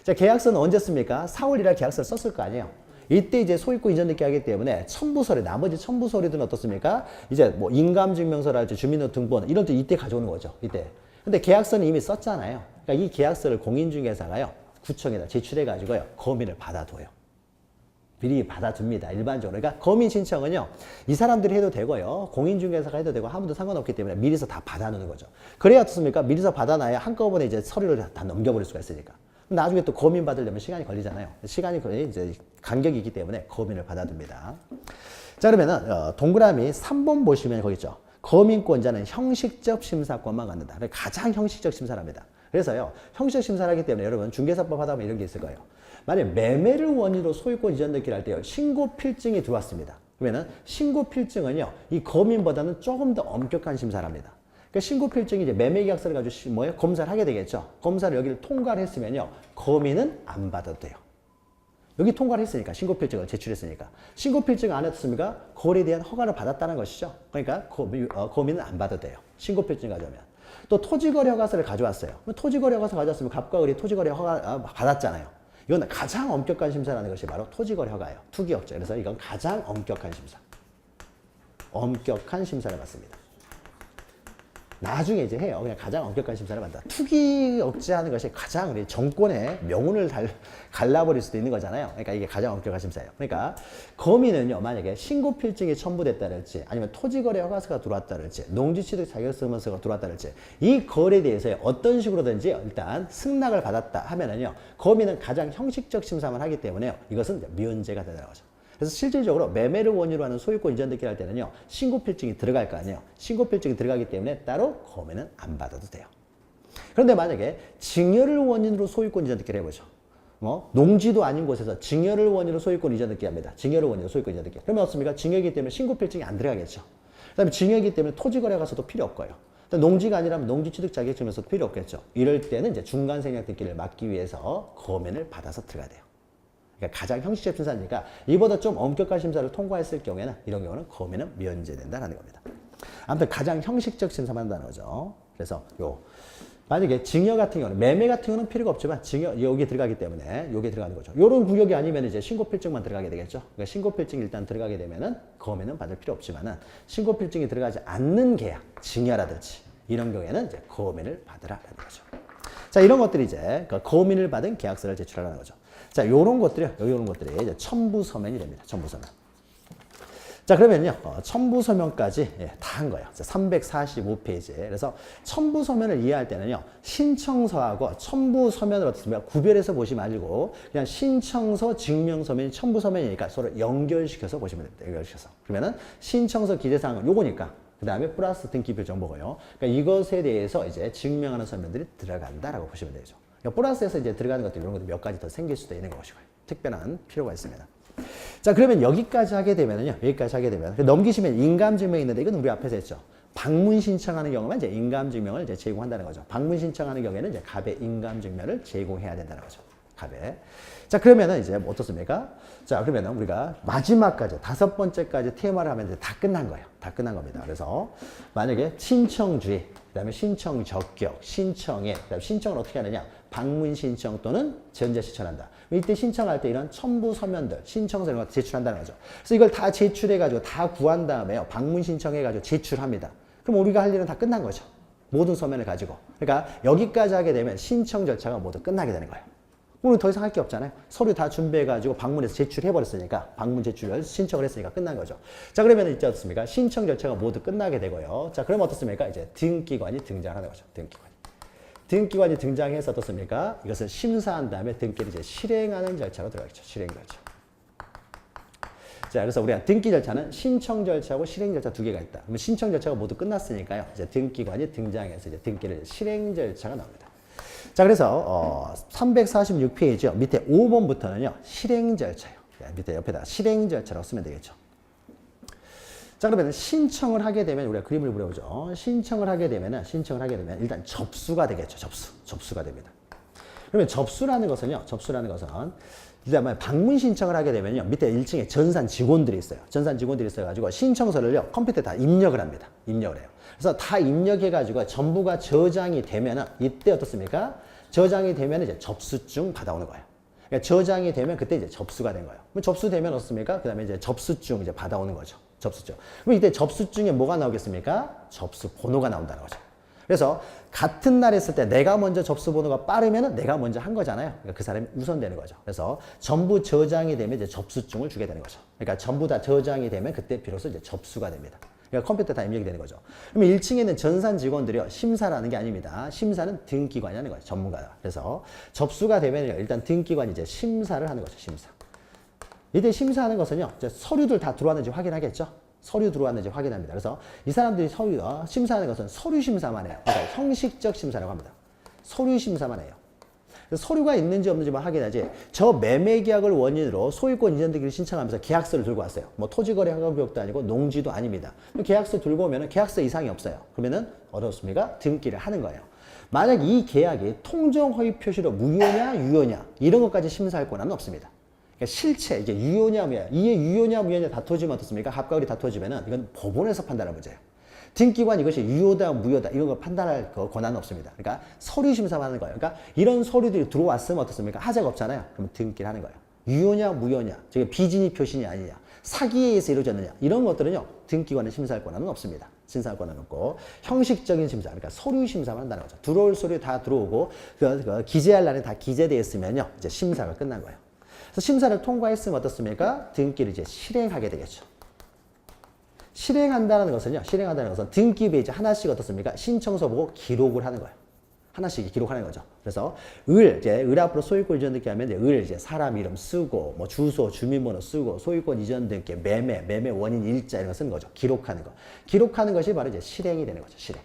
자, 계약서는 언제 씁니까? 4월이라 계약서를 썼을 거 아니에요. 이때 이제 소유권 이전 등기 하기 때문에 첨부서류, 나머지 첨부서류들은 어떻습니까? 이제 뭐 인감증명서랄지 주민등록번호 이런 때 이때 가져오는 거죠. 이때. 근데 계약서는 이미 썼잖아요. 그러니까 이 계약서를 공인중개사가요, 구청에다 제출해가지고요, 거민을 받아둬요. 미리 받아둡니다. 일반적으로. 그러니까 거민 신청은요, 이 사람들이 해도 되고요, 공인중개사가 해도 되고 아무도 상관없기 때문에 미리서 다 받아놓는 거죠. 그래야 어떻습니까? 미리서 받아놔야 한꺼번에 이제 서류를 다 넘겨버릴 수가 있으니까. 나중에 또 거민 받으려면 시간이 걸리잖아요. 시간이 이제 간격이 있기 때문에 거민을 받아둡니다. 자, 그러면은 동그라미 3번 보시면 거기 있죠. 거민권자는 형식적 심사권만 갖는다. 가장 형식적 심사를 합니다. 그래서요, 형식적 심사를 하기 때문에 여러분 중개사법 하다 보면 이런 게 있을 거예요. 만약 매매를 원인으로 소유권 이전 등기를 할 때요, 신고 필증이 들어왔습니다. 그러면은 신고 필증은요, 이 거민보다는 조금 더 엄격한 심사를 합니다. 그러니까 신고 필증이 이제 매매 계약서를 가지고 뭐예요? 검사를 하게 되겠죠. 검사를 여기를 통과를 했으면요, 거민은 안 받아도 돼요. 여기 통과를 했으니까, 신고 필증을 제출했으니까. 신고 필증 안 했습니까? 거래에 대한 허가를 받았다는 것이죠. 그러니까 거민은 안 받아도 돼요. 신고 필증 가져오면. 또 토지거래 허가서를 가져왔어요. 토지거래 허가서 가져왔으면 갑과 을이 토지거래 허가 받았잖아요. 이건 가장 엄격한 심사라는 것이 바로 토지거래 허가예요. 투기억제. 그래서 이건 가장 엄격한 심사. 엄격한 심사를 받습니다. 나중에 이제 해요. 그냥 가장 엄격한 심사를 받는다. 투기 억제하는 것이 가장 우리 정권의 명운을 갈라버릴 수도 있는 거잖아요. 그러니까 이게 가장 엄격한 심사예요. 그러니까 거민은요, 만약에 신고 필증이 첨부됐다랄지, 아니면 토지거래 허가서가 들어왔다랄지, 농지취득 자격증명서가 들어왔다랄지, 이 거래에 대해서 어떤 식으로든지 일단 승낙을 받았다 하면은요, 거민은 가장 형식적 심사만 하기 때문에 이것은 면제가 되는 거죠. 그래서 실질적으로 매매를 원인으로 하는 소유권 이전 등기를 할 때는요, 신고 필증이 들어갈 거 아니에요. 신고 필증이 들어가기 때문에 따로 거민은 안 받아도 돼요. 그런데 만약에 증여를 원인으로 소유권 이전 등기를 해보죠. 뭐 농지도 아닌 곳에서 증여를 원인으로 소유권 이전 등기 합니다. 증여를 원인으로 소유권 이전 등기. 그러면 어떻습니까? 증여이기 때문에 신고 필증이 안 들어가겠죠. 그다음에 증여이기 때문에 토지거래 가서도 필요 없고요. 농지가 아니라면 농지취득 자격증명서도 필요 없겠죠. 이럴 때는 이제 중간생략 등기를 막기 위해서 거민을 받아서 들어가야 돼요. 그러니까 가장 형식적 심사니까 이보다 좀 엄격한 심사를 통과했을 경우에는 이런 경우는 거민은 면제된다는 겁니다. 아무튼 가장 형식적 심사만 한다는 거죠. 그래서 만약에 증여 같은 경우는, 매매 같은 경우는 필요가 없지만 증여 여기 들어가기 때문에 여기 들어가는 거죠. 이런 구역이 아니면 이제 신고 필증만 들어가게 되겠죠. 그러니까 신고 필증이 일단 들어가게 되면은 거민은 받을 필요 없지만은 신고 필증이 들어가지 않는 계약, 증여라든지 이런 경우에는 이제 거민을 받으라라는 거죠. 자, 이런 것들이 이제 거민을 받은 계약서를 제출하라는 거죠. 자, 요런 것들이 이제 첨부서면이 됩니다. 첨부서면. 자, 그러면요, 첨부서면까지 다 한 거예요. 345페이지에. 그래서 첨부서면을 이해할 때는요, 신청서하고 첨부서면을 어떻습니까? 구별해서 보지 말고, 그냥 신청서, 증명서면이 첨부서면이니까 서로 연결시켜서 보시면 됩니다. 연결시켜서. 그러면은 신청서 기재사항은 요거니까, 그 다음에 플러스 등기표 정보고요. 그러니까 이것에 대해서 이제 증명하는 서면들이 들어간다라고 보시면 되죠. 그러니까 플러스에서 이제 들어가는 것들, 이런 것들 몇 가지 더 생길 수도 있는 것이고요. 특별한 필요가 있습니다. 자, 그러면 여기까지 하게 되면은요. 여기까지 하게 되면 넘기시면 인감증명이 있는데 이건 우리 앞에서 했죠. 방문 신청하는 경우만 이제 인감증명을 이제 제공한다는 거죠. 방문 신청하는 경우에는 이제 갑의 인감증명을 제공해야 된다는 거죠. 갑의. 자, 그러면은 이제 뭐 어떻습니까? 자, 그러면은 우리가 마지막까지 5번째까지 테마를 하면 이제 다 끝난 거예요. 다 끝난 겁니다. 그래서 만약에 신청주의, 그다음에 신청 적격, 신청에, 그다음에 신청을 어떻게 하느냐? 방문 신청 또는 전자 신청한다. 이때 신청할 때 이런 첨부 서면들, 신청서 이런 거 제출한다는 거죠. 그래서 이걸 다 제출해가지고 다 구한 다음에요. 방문 신청해가지고 제출합니다. 그럼 우리가 할 일은 다 끝난 거죠. 모든 서면을 가지고. 그러니까 여기까지 하게 되면 신청 절차가 모두 끝나게 되는 거예요. 우리는 더 이상 할 게 없잖아요. 서류 다 준비해가지고 방문해서 제출해버렸으니까, 방문 제출을 신청을 했으니까 끝난 거죠. 자, 그러면 이제 어떻습니까? 신청 절차가 모두 끝나게 되고요. 자, 그럼 어떻습니까? 이제 등기관이 등장하는 거죠. 등기관. 등기관이 등장해서 어떻습니까? 이것을 심사한 다음에 등기를 이제 실행하는 절차로 들어가겠죠. 실행 절차. 자, 그래서 우리가 등기 절차는 신청 절차하고 실행 절차 두 개가 있다. 그러면 신청 절차가 모두 끝났으니까요. 이제 등기관이 등장해서 이제 등기를 실행 절차가 나옵니다. 자, 그래서 346페이지요. 밑에 5번부터는요. 실행 절차요. 밑에 옆에다 실행 절차라고 쓰면 되겠죠. 자, 그러면 신청을 하게 되면 우리가 그림을 그려보죠. 신청을 하게 되면 일단 접수가 되겠죠. 접수가 됩니다. 그러면 접수라는 것은요. 일단 방문 신청을 하게 되면요. 밑에 1층에 전산 직원들이 있어요. 전산 직원들이 있어가지고 신청서를요. 컴퓨터에 다 입력을 합니다. 입력을 해요. 그래서 다 입력해가지고 전부가 저장이 되면은 이때 어떻습니까? 저장이 되면 이제 접수증 받아오는 거예요. 그러니까 저장이 되면 그때 이제 접수가 된 거예요. 그럼 접수되면 어떻습니까? 그 다음에 이제 접수증 이제 받아오는 거죠. 접수증. 그럼 이때 접수증에 뭐가 나오겠습니까? 접수 번호가 나온다는 거죠. 그래서 같은 날 했을 때 내가 먼저 접수 번호가 빠르면은 내가 먼저 한 거잖아요. 그러니까 그 사람이 우선되는 거죠. 그래서 전부 저장이 되면 이제 접수증을 주게 되는 거죠. 그러니까 전부 다 저장이 되면 그때 비로소 이제 접수가 됩니다. 그러니까 컴퓨터에 다 입력이 되는 거죠. 그러면 1층에 있는 전산 직원들이요. 심사라는 게 아닙니다. 심사는 등기관이 하는 거예요. 전문가다. 그래서 접수가 되면 일단 등기관이 이제 심사를 하는 거죠. 심사. 이때 심사하는 것은요. 이제 서류들 다 들어왔는지 확인하겠죠. 서류 들어왔는지 확인합니다. 그래서 이 사람들이 서류 심사하는 것은 서류 심사만 해요. 그러니까 형식적 심사라고 합니다. 서류 심사만 해요. 서류가 있는지 없는지만 확인하지. 저 매매 계약을 원인으로 소유권 이전 등기를 신청하면서 계약서를 들고 왔어요. 뭐 토지거래 허가구역도 아니고 농지도 아닙니다. 계약서 들고 오면은 계약서 이상이 없어요. 그러면은 어떻습니까? 등기를 하는 거예요. 만약 이 계약이 통정 허위 표시로 무효냐 유효냐 이런 것까지 심사할 권한은 없습니다. 그러니까 실체 이게 유효냐 무효냐 이게 유효냐 무효냐 다투지면 어떻습니까? 합과을이 다투지면은 이건 법원에서 판단할 문제예요. 등기관 이것이 유효다 무효다 이런 걸 판단할 권한은 없습니다. 그러니까 서류 심사만 하는 거예요. 그러니까 이런 서류들이 들어왔으면 어떻습니까? 하자가 없잖아요. 그럼 등기를 하는 거예요. 유효냐 무효냐, 저게 비진입 표시냐 아니냐, 사기에 의해서 이루어졌느냐 이런 것들은요 등기관에 심사할 권한은 없습니다. 심사할 권한은 없고 형식적인 심사, 그러니까 서류 심사만 한다는 거죠. 들어올 서류 다 들어오고 그 기재할 날에 다 기재되어 있으면요 이제 심사가 끝난 거예요. 그래서 심사를 통과했으면 어떻습니까? 등기를 이제 실행하게 되겠죠. 실행한다는 것은 등기 페이지 하나씩 어떻습니까? 신청서 보고 기록을 하는 거예요. 하나씩 기록하는 거죠. 그래서 을 앞으로 소유권 이전 등기 하면 이제 사람 이름 쓰고 뭐 주소, 주민번호 쓰고 소유권 이전 등기, 매매 원인 일자 이런 거 쓰는 거죠. 기록하는 거. 기록하는 것이 바로 이제 실행이 되는 거죠. 실행.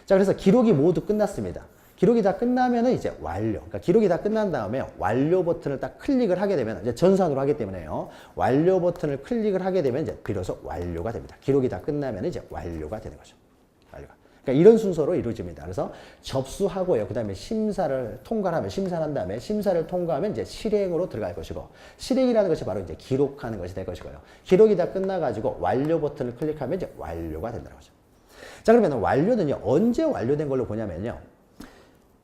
자, 그래서 기록이 모두 끝났습니다. 기록이 다 끝나면은 이제 완료. 그러니까 기록이 다 끝난 다음에 완료 버튼을 딱 클릭을 하게 되면 이제 전산으로 하기 때문에요. 완료 버튼을 클릭을 하게 되면 이제 비로소 완료가 됩니다. 기록이 다 끝나면 이제 완료가 되는 거죠. 완료가. 그러니까 이런 순서로 이루어집니다. 그래서 접수하고요. 그다음에 심사를 통과하면 심사를 한 다음에 심사를 통과하면 이제 실행으로 들어갈 것이고 실행이라는 것이 바로 이제 기록하는 것이 될 것이고요. 기록이 다 끝나가지고 완료 버튼을 클릭하면 이제 완료가 된다는 거죠. 자, 그러면 완료는요 언제 완료된 걸로 보냐면요.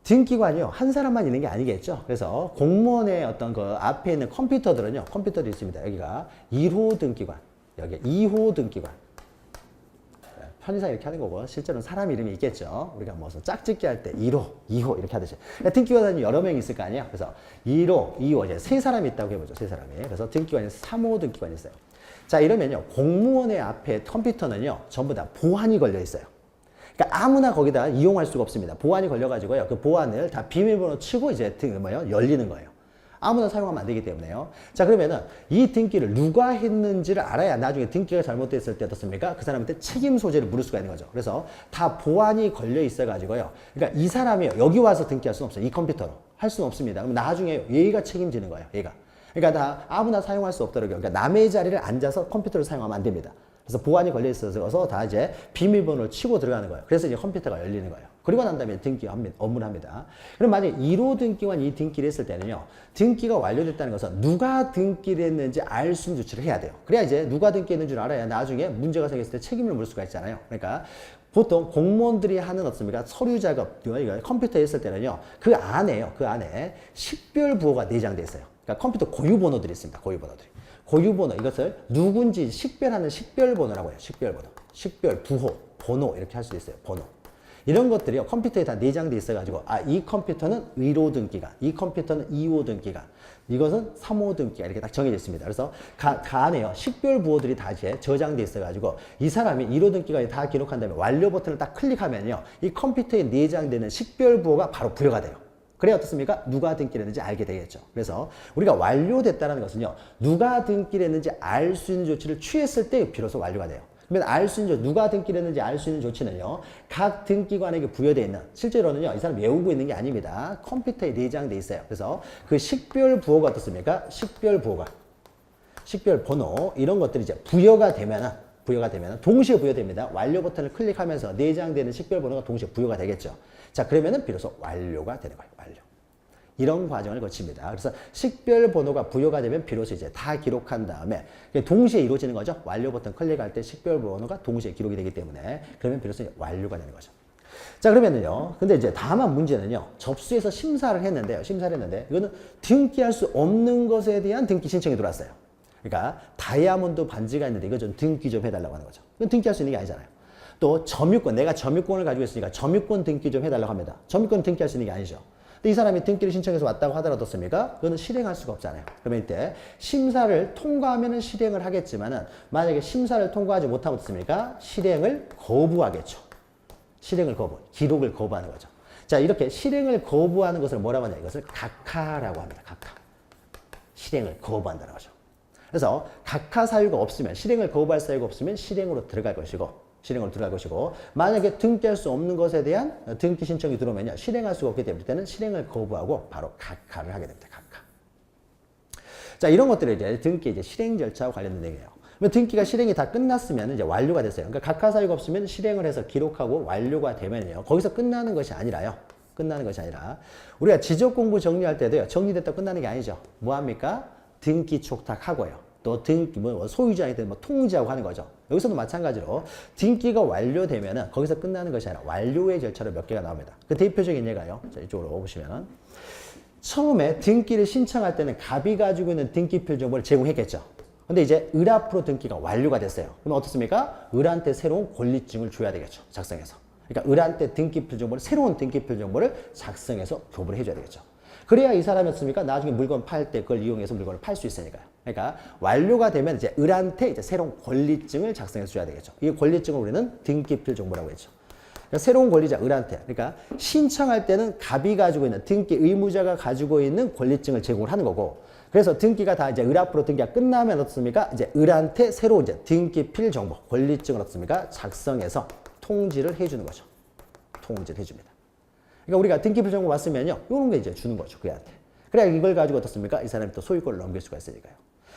등기관이요 한 사람만 있는 게 아니겠죠. 그래서 공무원의 어떤 그 앞에 있는 컴퓨터들은요 컴퓨터도 있습니다. 여기가 1호 등기관, 여기 2호 등기관. 편의상 이렇게 하는 거고 실제로는 사람 이름이 있겠죠. 우리가 무슨 짝짓기 할 때 1호, 2호 이렇게 하듯이. 등기관이 여러 명이 있을 거 아니에요. 그래서 1호, 2호 이제 세 사람이 있다고 해보죠. 세 사람이. 그래서 등기관이 3호 등기관이 있어요. 자, 이러면요 공무원의 앞에 컴퓨터는요 전부 다 보안이 걸려 있어요. 그러니까 아무나 거기다 이용할 수가 없습니다. 보안이 걸려가지고요. 그 보안을 다 비밀번호 치고 이제 열리는 거예요. 아무나 사용하면 안 되기 때문에요. 자, 그러면은 이 등기를 누가 했는지를 알아야 나중에 등기가 잘못됐을 때 어떻습니까? 그 사람한테 책임 소재를 물을 수가 있는 거죠. 그래서 다 보안이 걸려 있어가지고요. 그러니까 이 사람이 여기 와서 등기할 수는 없어요. 이 컴퓨터로. 할 수는 없습니다. 그럼 나중에 얘가 책임지는 거예요. 얘가. 그러니까 다 아무나 사용할 수 없도록 그러니까 남의 자리를 앉아서 컴퓨터를 사용하면 안 됩니다. 그래서 보안이 걸려 있어서 다 이제 비밀번호를 치고 들어가는 거예요. 그래서 이제 컴퓨터가 열리는 거예요. 그리고 난 다음에 등기 업무를 합니다. 그럼 만약에 1호 등기와 2 등기를 했을 때는요, 등기가 완료됐다는 것은 누가 등기를 했는지 알 수 있는 조치를 해야 돼요. 그래야 이제 누가 등기했는 줄 알아야 나중에 문제가 생겼을 때 책임을 물 수가 있잖아요. 그러니까 보통 공무원들이 하는 어떻습니까? 서류 작업, 컴퓨터에 했을 때는요, 그 안에 식별 부호가 내장되어 있어요. 그러니까 컴퓨터 고유 번호들이 있습니다. 고유 번호들이. 고유 번호, 이것을 누군지 식별하는 식별 번호라고 해요. 식별 번호. 식별, 부호, 번호, 이렇게 할 수 있어요. 번호. 이런 것들이요, 컴퓨터에 다 내장돼 있어가지고, 아, 이 컴퓨터는 1호 등기가, 이 컴퓨터는 2호 등기가, 이것은 3호 등기가 이렇게 딱 정해져 있습니다. 그래서 안에요, 식별 부호들이 다 이제 저장돼 있어가지고, 이 사람이 1호 등기가 다 기록한 다음에 완료 버튼을 딱 클릭하면요, 이 컴퓨터에 내장되는 식별 부호가 바로 부여가 돼요. 그래야 어떻습니까? 누가 등기를 했는지 알게 되겠죠. 그래서 우리가 완료됐다는 것은요, 누가 등기를 했는지 알 수 있는 조치를 취했을 때 비로소 완료가 돼요. 그러면 알 수 있는 누가 등기를 했는지 알 수 있는 조치는요, 각 등기관에게 부여되어 있는, 실제로는요, 이 사람 외우고 있는 게 아닙니다. 컴퓨터에 내장돼 있어요. 그래서 그 식별 부호가 어떻습니까? 식별 부호가, 식별 번호, 이런 것들이 이제 부여가 되면은 동시에 부여됩니다. 완료 버튼을 클릭하면서 내장되는 식별 번호가 동시에 부여가 되겠죠. 자, 그러면은 비로소 완료가 되는 거예요. 완료. 이런 과정을 거칩니다. 그래서 식별 번호가 부여가 되면 비로소 이제 다 기록한 다음에 동시에 이루어지는 거죠. 완료 버튼 클릭할 때 식별 번호가 동시에 기록이 되기 때문에 그러면 비로소 이제 완료가 되는 거죠. 자, 그러면은요. 근데 이제 다만 문제는요. 접수해서 심사를 했는데요. 이거는 등기할 수 없는 것에 대한 등기 신청이 들어왔어요. 그러니까 다이아몬드 반지가 있는데 이거 좀 등기 좀 해달라고 하는 거죠. 이건 등기할 수 있는 게 아니잖아요. 또 점유권, 내가 점유권을 가지고 있으니까 점유권 등기 좀 해달라고 합니다. 점유권 등기할 수 있는 게 아니죠. 근데 이 사람이 등기를 신청해서 왔다고 하더라도 어떻습니까? 그거는 실행할 수가 없잖아요. 그러면 이때 심사를 통과하면 실행을 하겠지만은 만약에 심사를 통과하지 못하면 어떻습니까? 실행을 거부하겠죠. 실행을 거부, 기록을 거부하는 거죠. 자, 이렇게 실행을 거부하는 것을 뭐라고 하냐? 이것을 각하라고 합니다. 각하. 실행을 거부한다는 거죠. 그래서 각하 사유가 없으면, 실행을 거부할 사유가 없으면 실행으로 들어갈 것이고, 만약에 등기할 수 없는 것에 대한 등기 신청이 들어오면요, 실행할 수가 없기 때문에 이때는 실행을 거부하고 바로 각하를 하게 됩니다. 각하. 자, 이런 것들이 이제 등기 이제 실행 절차와 관련된 내용이에요. 등기가 실행이 다 끝났으면 이제 완료가 됐어요. 그러니까 각하 사유가 없으면 실행을 해서 기록하고 완료가 되면요, 거기서 끝나는 것이 아니라 우리가 지적 공부 정리할 때도요, 정리됐다 끝나는 게 아니죠. 뭐 합니까? 등기 촉탁하고요. 또 등기, 소유자한테 통지하고 하는 거죠. 여기서도 마찬가지로 등기가 완료되면은 거기서 끝나는 것이 아니라 완료의 절차로 몇 개가 나옵니다. 그 대표적인 예가요. 자, 이쪽으로 보시면은 처음에 등기를 신청할 때는 갑이 가지고 있는 등기필 정보를 제공했겠죠. 근데 이제 을 앞으로 등기가 완료가 됐어요. 그럼 어떻습니까? 을한테 새로운 권리증을 줘야 되겠죠. 작성해서. 그러니까 을한테 등기필 정보를, 새로운 등기필 정보를 작성해서 교부를 해줘야 되겠죠. 그래야 이 사람이었습니까? 나중에 물건 팔 때 그걸 이용해서 물건을 팔 수 있으니까요. 그러니까 완료가 되면 이제 을한테 이제 새로운 권리증을 작성해서 줘야 되겠죠. 이 권리증을 우리는 등기필 정보라고 했죠. 그러니까 새로운 권리자 을한테, 그러니까 신청할 때는 갑이 가지고 있는, 등기 의무자가 가지고 있는 권리증을 제공을 하는 거고, 그래서 등기가 다 이제 을 앞으로 등기가 끝나면 어떻습니까? 이제 을한테 새로운 이제 등기필 정보, 권리증을 어떻습니까? 작성해서 통지를 해주는 거죠. 통지를 해줍니다. 그러니까 우리가 등기필 정보 왔으면요, 이런 게 이제 주는 거죠, 그한테. 그래야 이걸 가지고 어떻습니까? 이 사람이 또 소유권을 넘길 수가 있으니까요.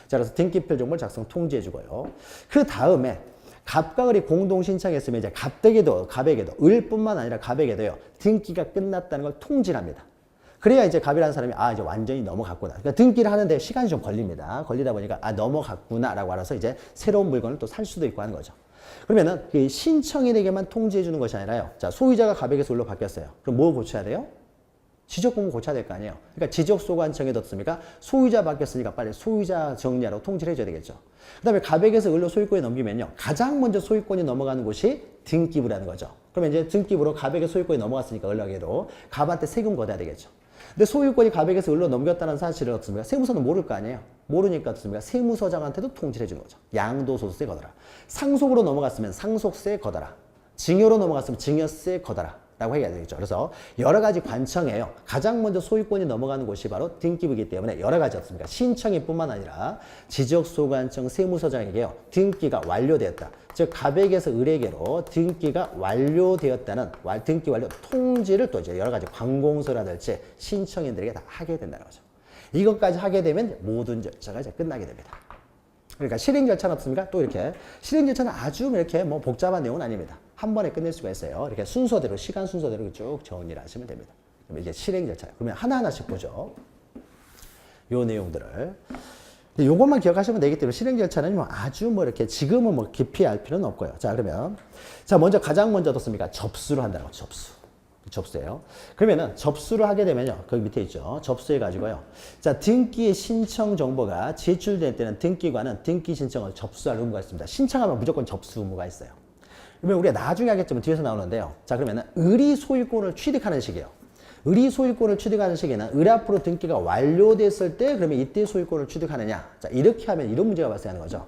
자, 그래서 등기필 정보를 작성 통지해주고요. 그 다음에 갑과 을이 공동 신청했으면 이제 갑에게도 을뿐만 아니라 갑에게도요, 등기가 끝났다는 걸 통지를 합니다. 그래야 이제 갑이라는 사람이 이제 완전히 넘어갔구나. 그러니까 등기를 하는데 시간이 좀 걸립니다. 걸리다 보니까 넘어갔구나라고 알아서 이제 새로운 물건을 또 살 수도 있고 하는 거죠. 그러면은 그 신청인에게만 통지해 주는 것이 아니라요. 자, 소유자가 갑에게서 을로 바뀌었어요. 그럼 뭐 고쳐야 돼요? 지적 공부 고쳐야 될 거 아니에요. 그러니까 지적소관청에 뒀습니까? 소유자 바뀌었으니까 빨리 소유자 정리하라고 통지를 해줘야 되겠죠. 그 다음에 갑에게서 을로 소유권이 넘기면요, 가장 먼저 소유권이 넘어가는 곳이 등기부라는 거죠. 그러면 이제 등기부로 갑에게 소유권이 넘어갔으니까 을에게도 갑한테 세금 걷어야 되겠죠. 근데 소유권이 갑에게서 을로 넘겼다는 사실을 어떻습니까? 세무서는 모를 거 아니에요. 모르니까 어떻습니까? 세무서장한테도 통지를 해주는 거죠. 양도소득세 걷어라. 상속으로 넘어갔으면 상속세 걷어라. 증여로 넘어갔으면 증여세 걷어라. 라고 해야 되겠죠. 그래서 여러 가지 관청에요. 가장 먼저 소유권이 넘어가는 곳이 바로 등기부이기 때문에 여러 가지 없습니까? 신청인 뿐만 아니라 지적소관청 세무서장에게요, 등기가 완료되었다. 즉 갑에게서 을에게로 등기가 완료되었다는 등기 완료 통지를 또 이제 여러 가지 관공서라든지 신청인들에게 다 하게 된다는 거죠. 이것까지 하게 되면 모든 절차가 이제 끝나게 됩니다. 그러니까 실행 절차는 어떻습니까? 또 이렇게 실행 절차는 아주 이렇게 뭐 복잡한 내용은 아닙니다. 한 번에 끝낼 수가 있어요. 이렇게 순서대로 시간 순서대로 쭉 정리를 하시면 됩니다. 그럼 이게 실행 절차예요. 그러면 하나하나씩 보죠. 요 내용들을. 근데 요것만 기억하시면 되기 때문에 실행 절차는 뭐 아주 뭐 이렇게 지금은 뭐 깊이 알 필요는 없고요. 자, 그러면 자, 먼저 가장 먼저 어떻습니까? 접수를 한다는 거죠. 접수예요. 그러면은 접수를 하게 되면요. 거기 밑에 있죠. 접수해 가지고요. 자, 등기의 신청 정보가 제출될 때는 등기관은 등기 신청을 접수할 의무가 있습니다. 신청하면 무조건 접수 의무가 있어요. 그러면 우리가 나중에 하겠지만 뒤에서 나오는데요. 자, 그러면은 의리 소유권을 취득하는 시기예요. 의리 소유권을 취득하는 시기는 의리 앞으로 등기가 완료됐을 때 그러면 이때 소유권을 취득하느냐. 자, 이렇게 하면 이런 문제가 발생하는 거죠.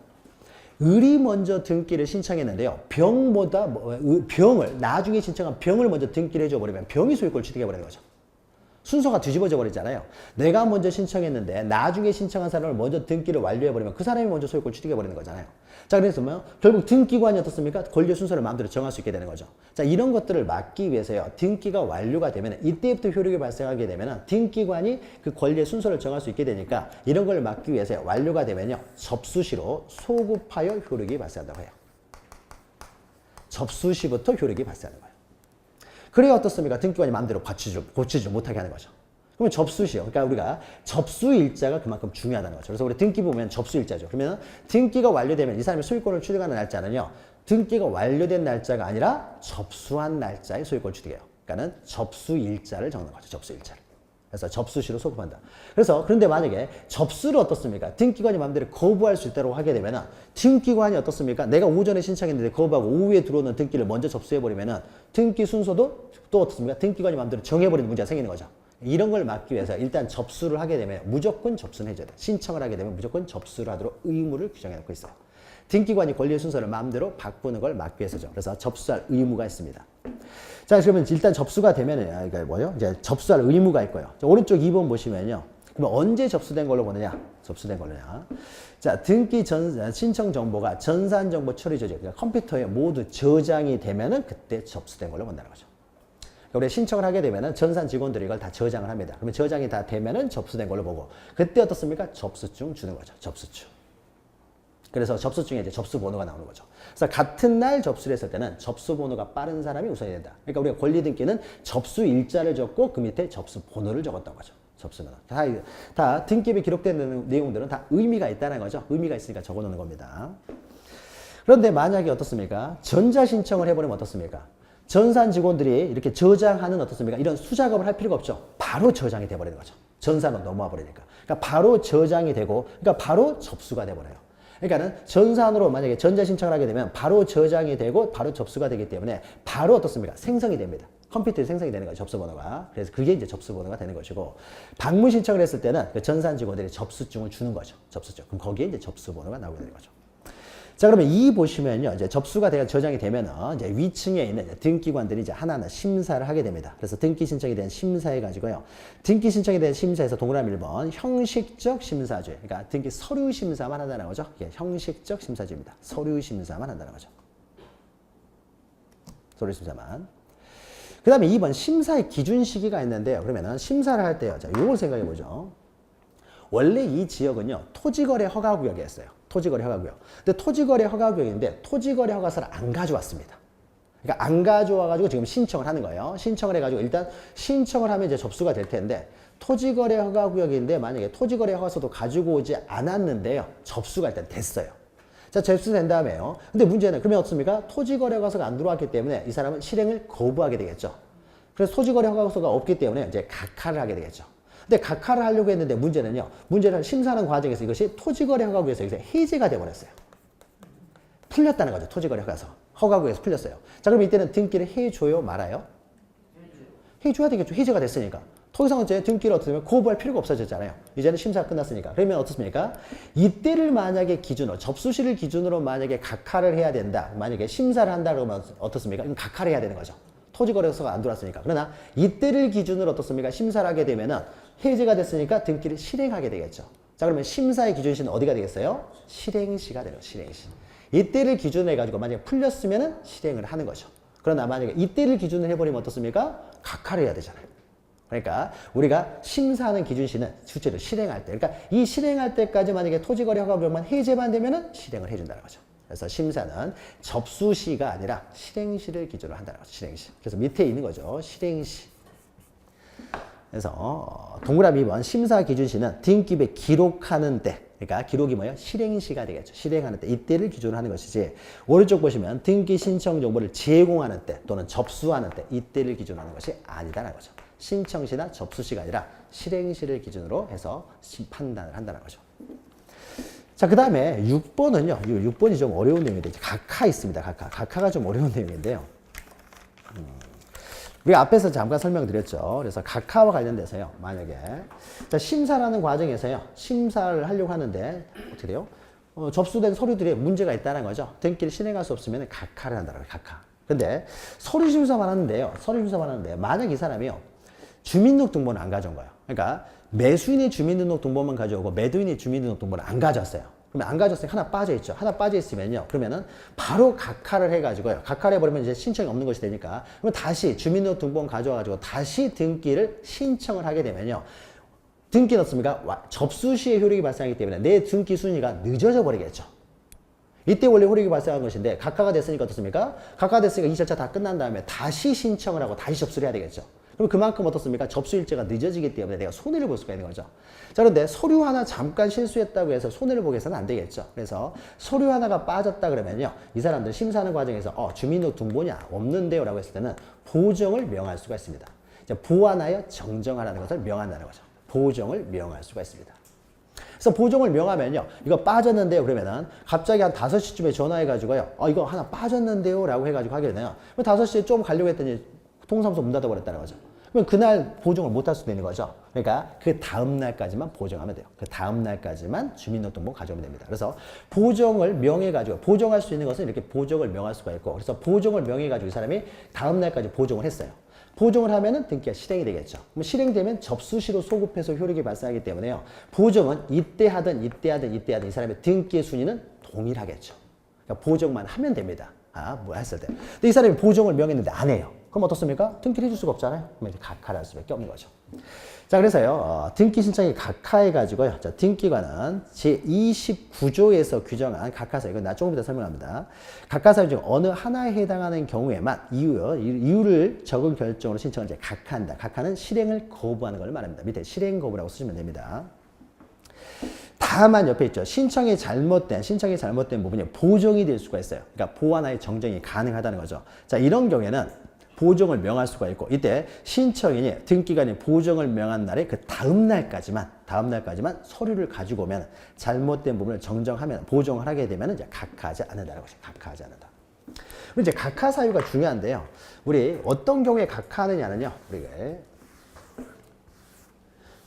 을이 먼저 등기를 신청했는데요. 병을 나중에 신청한 병을 먼저 등기를 해줘버리면 병이 소유권을 취득해버리는 거죠. 순서가 뒤집어져 버리잖아요. 내가 먼저 신청했는데 나중에 신청한 사람을 먼저 등기를 완료해버리면 그 사람이 먼저 소유권을 취득해버리는 거잖아요. 자, 그래서 뭐 결국 등기관이 어떻습니까? 권리 순서를 마음대로 정할 수 있게 되는 거죠. 자, 이런 것들을 막기 위해서요. 등기가 완료가 되면 이때부터 효력이 발생하게 되면 등기관이 그 권리의 순서를 정할 수 있게 되니까 이런 걸 막기 위해서 완료가 되면요. 접수시로 소급하여 효력이 발생한다고 해요. 접수시부터 효력이 발생하는 거예요. 그래야 어떻습니까? 등기관이 마음대로 고치지 못하게 하는 거죠. 그러면 접수시요. 그러니까 우리가 접수일자가 그만큼 중요하다는 거죠. 그래서 우리 등기 보면 접수일자죠. 그러면 등기가 완료되면 이 사람이 소유권을 취득하는 날짜는요. 등기가 완료된 날짜가 아니라 접수한 날짜에 소유권을 취득해요. 그러니까는 접수일자를 적는 거죠. 접수일자를. 그래서 접수시로 소급한다. 그래서 그런데 만약에 접수를 어떻습니까? 등기관이 마음대로 거부할 수 있다고 하게 되면은 등기관이 어떻습니까? 내가 오전에 신청했는데 거부하고 오후에 들어오는 등기를 먼저 접수해버리면은 등기 순서도 또 어떻습니까? 등기관이 마음대로 정해버리는 문제가 생기는 거죠. 이런 걸 막기 위해서 일단 접수를 하게 되면 무조건 접수는 해줘야 돼. 신청을 하게 되면 무조건 접수를 하도록 의무를 규정해 놓고 있어요. 등기관이 권리의 순서를 마음대로 바꾸는 걸 막기 위해서죠. 그래서 접수할 의무가 있습니다. 자, 그러면 일단 접수가 되면은, 이게 뭐요? 이제 접수할 의무가 있고요. 자, 오른쪽 2번 보시면요. 그럼 언제 접수된 걸로 보느냐? 접수된 걸로냐? 자, 등기 신청 정보가 전산 정보 처리 조직, 그러니까 컴퓨터에 모두 저장이 되면은 그때 접수된 걸로 본다는 거죠. 그러니까 우리 신청을 하게 되면은 전산 직원들이 이걸 다 저장을 합니다. 그러면 저장이 다 되면은 접수된 걸로 보고, 그때 어떻습니까? 접수증 주는 거죠. 접수증. 그래서 접수증에 이제 접수번호가 나오는 거죠. 그래서 같은 날 접수를 했을 때는 접수번호가 빠른 사람이 우선이 된다. 그러니까 우리가 권리 등기는 접수일자를 적고 그 밑에 접수번호를 적었던 거죠. 접수번호. 다 등기부에 기록된 내용들은 다 의미가 있다는 거죠. 의미가 있으니까 적어놓는 겁니다. 그런데 만약에 어떻습니까? 전자신청을 해버리면 어떻습니까? 전산 직원들이 이렇게 저장하는 어떻습니까? 이런 수작업을 할 필요가 없죠. 바로 저장이 돼버리는 거죠. 전산으로 넘어와 버리니까. 그러니까 바로 저장이 되고, 그러니까 바로 접수가 돼버려요. 그러니까는 전산으로 만약에 전자신청을 하게 되면 바로 저장이 되고 바로 접수가 되기 때문에 바로 어떻습니까? 생성이 됩니다. 컴퓨터에 생성이 되는 거예요. 접수번호가. 그래서 그게 이제 접수번호가 되는 것이고, 방문 신청을 했을 때는 그 전산 직원들이 접수증을 주는 거죠. 접수증. 그럼 거기에 이제 접수번호가 나오게 되는 거죠. 자, 그러면 이 보시면요. 이제 접수가 되어 저장이 되면은 이제 위층에 있는 등기관들이 이제 하나하나 심사를 하게 됩니다. 그래서 등기 신청에 대한 심사해 가지고요. 등기 신청에 대한 심사에서 동그라미 1번 형식적 심사주의. 그러니까 등기 서류 심사만 한다는 거죠. 이게 형식적 심사주의입니다. 서류 심사만 한다는 거죠. 서류 심사만. 그 다음에 2번 심사의 기준 시기가 있는데요. 그러면은 심사를 할 때요. 자, 요걸 생각해 보죠. 원래 이 지역은요. 토지거래 허가구역이었어요. 토지거래 허가구역. 근데 토지거래 허가구역인데 토지거래 허가서를 안 가져왔습니다. 그러니까 안 가져와가지고 지금 신청을 하는 거예요. 신청을 해가지고 일단 신청을 하면 이제 접수가 될 텐데 토지거래 허가구역인데 만약에 토지거래 허가서도 가지고 오지 않았는데요. 접수가 일단 됐어요. 자, 접수된 다음에요. 근데 문제는 그러면 어떻습니까? 토지거래 허가서가 안 들어왔기 때문에 이 사람은 실행을 거부하게 되겠죠. 그래서 토지거래 허가서가 없기 때문에 이제 각하를 하게 되겠죠. 근데 각하를 하려고 했는데 문제는요. 문제는 심사하는 과정에서 이것이 토지거래 허가구에서 여기서 해제가 돼버렸어요. 풀렸다는 거죠. 토지거래 허가서. 허가구에서 풀렸어요. 자, 그럼 이때는 등기를 해줘요? 말아요? 해줘야 되겠죠. 해제가 됐으니까. 더 이상 이제 등기를 어떻게 보면 거부할 필요가 없어졌잖아요. 이제는 심사가 끝났으니까. 그러면 어떻습니까? 이때를 만약에 기준으로, 접수시를 기준으로 만약에 각하를 해야 된다. 만약에 심사를 한다 그러면 어떻습니까? 이건 각하를 해야 되는 거죠. 토지거래소가 안 들어왔으니까. 그러나 이때를 기준으로 어떻습니까? 심사를 하게 되면은 해제가 됐으니까 등기를 실행하게 되겠죠. 자, 그러면 심사의 기준시는 어디가 되겠어요? 실행시가 되는 거죠. 실행시. 이때를 기준으로 해가지고 만약에 풀렸으면은 실행을 하는 거죠. 그러나 만약에 이때를 기준으로 해버리면 어떻습니까? 각하를 해야 되잖아요. 그러니까 우리가 심사하는 기준시는 실제로 실행할 때, 그러니까 이 실행할 때까지 만약에 토지거래 허가법만 해제만 되면은 실행을 해준다는 거죠. 그래서 심사는 접수시가 아니라 실행시를 기준으로 한다는 거죠. 실행시. 그래서 밑에 있는 거죠. 실행시. 그래서 동그라미 2번 심사 기준시는 등기부에 기록하는 때, 그러니까 기록이 뭐예요? 실행시가 되겠죠. 실행하는 때, 이때를 기준으로 하는 것이지, 오른쪽 보시면 등기 신청 정보를 제공하는 때 또는 접수하는 때, 이때를 기준으로 하는 것이 아니다라는 거죠. 신청시나 접수시가 아니라 실행시를 기준으로 해서 판단을 한다는 거죠. 자, 그 다음에 6번은요. 6번이 좀 어려운 내용인데, 각하 있습니다. 각하가 좀 어려운 내용인데요. 우리가 앞에서 잠깐 설명드렸죠. 그래서 각하와 관련돼서요. 만약에 자, 심사라는 과정에서요. 심사를 하려고 하는데 어떻게 돼요? 접수된 서류들이 문제가 있다는 거죠. 등기를 실행할 수 없으면 각하를 한다는 거예요. 각하. 근데 서류 심사만 하는데요. 서류 심사만 하는데 만약 이 사람이요. 주민등록등본을 안 가져온 거예요. 그러니까 매수인이 주민등록등본만 가져오고 매도인이 주민등록등본을 안 가져왔어요. 그러면 안 가졌으니까 하나 빠져 있죠. 하나 빠져 있으면요. 그러면은 바로 각하를 해가지고요. 각하를 해버리면 이제 신청이 없는 것이 되니까. 그러면 다시 주민등록등본 가져와가지고 다시 등기를 신청을 하게 되면요. 등기 넣습니까? 접수 시에 효력이 발생하기 때문에 내 등기 순위가 늦어져 버리겠죠. 이때 원래 효력이 발생한 것인데 각하가 됐으니까 어떻습니까? 각하가 됐으니까 이 절차 다 끝난 다음에 다시 신청을 하고 다시 접수를 해야 되겠죠. 그럼 그만큼 어떻습니까? 접수 일자가 늦어지기 때문에 내가 손해를 볼 수가 있는 거죠. 자, 그런데 서류 하나 잠깐 실수했다고 해서 손해를 보게 해서는 안 되겠죠. 그래서 서류 하나가 빠졌다 그러면요. 이 사람들 심사하는 과정에서 주민등록등본이야 없는데요 라고 했을 때는 보정을 명할 수가 있습니다. 보완하여 정정하라는 것을 명한다는 거죠. 보정을 명할 수가 있습니다. 그래서 보정을 명하면요. 이거 빠졌는데요. 그러면은 갑자기 한 5시쯤에 전화해가지고요. 이거 하나 빠졌는데요. 라고 해가지고 하게 되나요? 5시에 좀 가려고 했더니 통사무소 문 닫아버렸다는 거죠. 그럼 그날 보정을 못 할 수도 있는 거죠. 그러니까 그 다음 날까지만 보정하면 돼요. 그 다음 날까지만 주민등록등본 가져오면 됩니다. 그래서 보정을 명해가지고 보정할 수 있는 것은 이렇게 보정을 명할 수가 있고, 그래서 보정을 명해가지고 이 사람이 다음 날까지 보정을 했어요. 보정을 하면은 등기가 실행이 되겠죠. 그럼 실행되면 접수시로 소급해서 효력이 발생하기 때문에요. 보정은 이때 하든 이 사람의 등기의 순위는 동일하겠죠. 그러니까 보정만 하면 됩니다. 뭐 했을 때. 근데 이 사람이 보정을 명했는데 안 해요. 그럼 어떻습니까? 등기를 해줄 수가 없잖아요. 그럼 이제 각하를 할 수밖에 없는 거죠. 자, 그래서요, 등기 신청이 각하해가지고요. 자, 등기관은 제29조에서 규정한 각하사유, 이건 나 조금 이따 설명합니다. 각하사유 중 어느 하나에 해당하는 경우에만 이유를 적은 결정으로 신청을 이제 각하한다. 각하는 실행을 거부하는 걸 말합니다. 밑에 실행 거부라고 쓰시면 됩니다. 다만 옆에 있죠. 신청이 잘못된 부분이 보정이 될 수가 있어요. 그러니까 보완하여 정정이 가능하다는 거죠. 자, 이런 경우에는 보정을 명할 수가 있고, 이때 신청인이 등기관이 보정을 명한 날에 그 다음 날까지만 서류를 가지고 오면 잘못된 부분을 정정하면 보정을 하게 되면 이제 각하하지 않는다는 것이죠. 각하하지 않는다. 그럼 이제 각하 사유가 중요한데요. 우리 어떤 경우에 각하하느냐는요.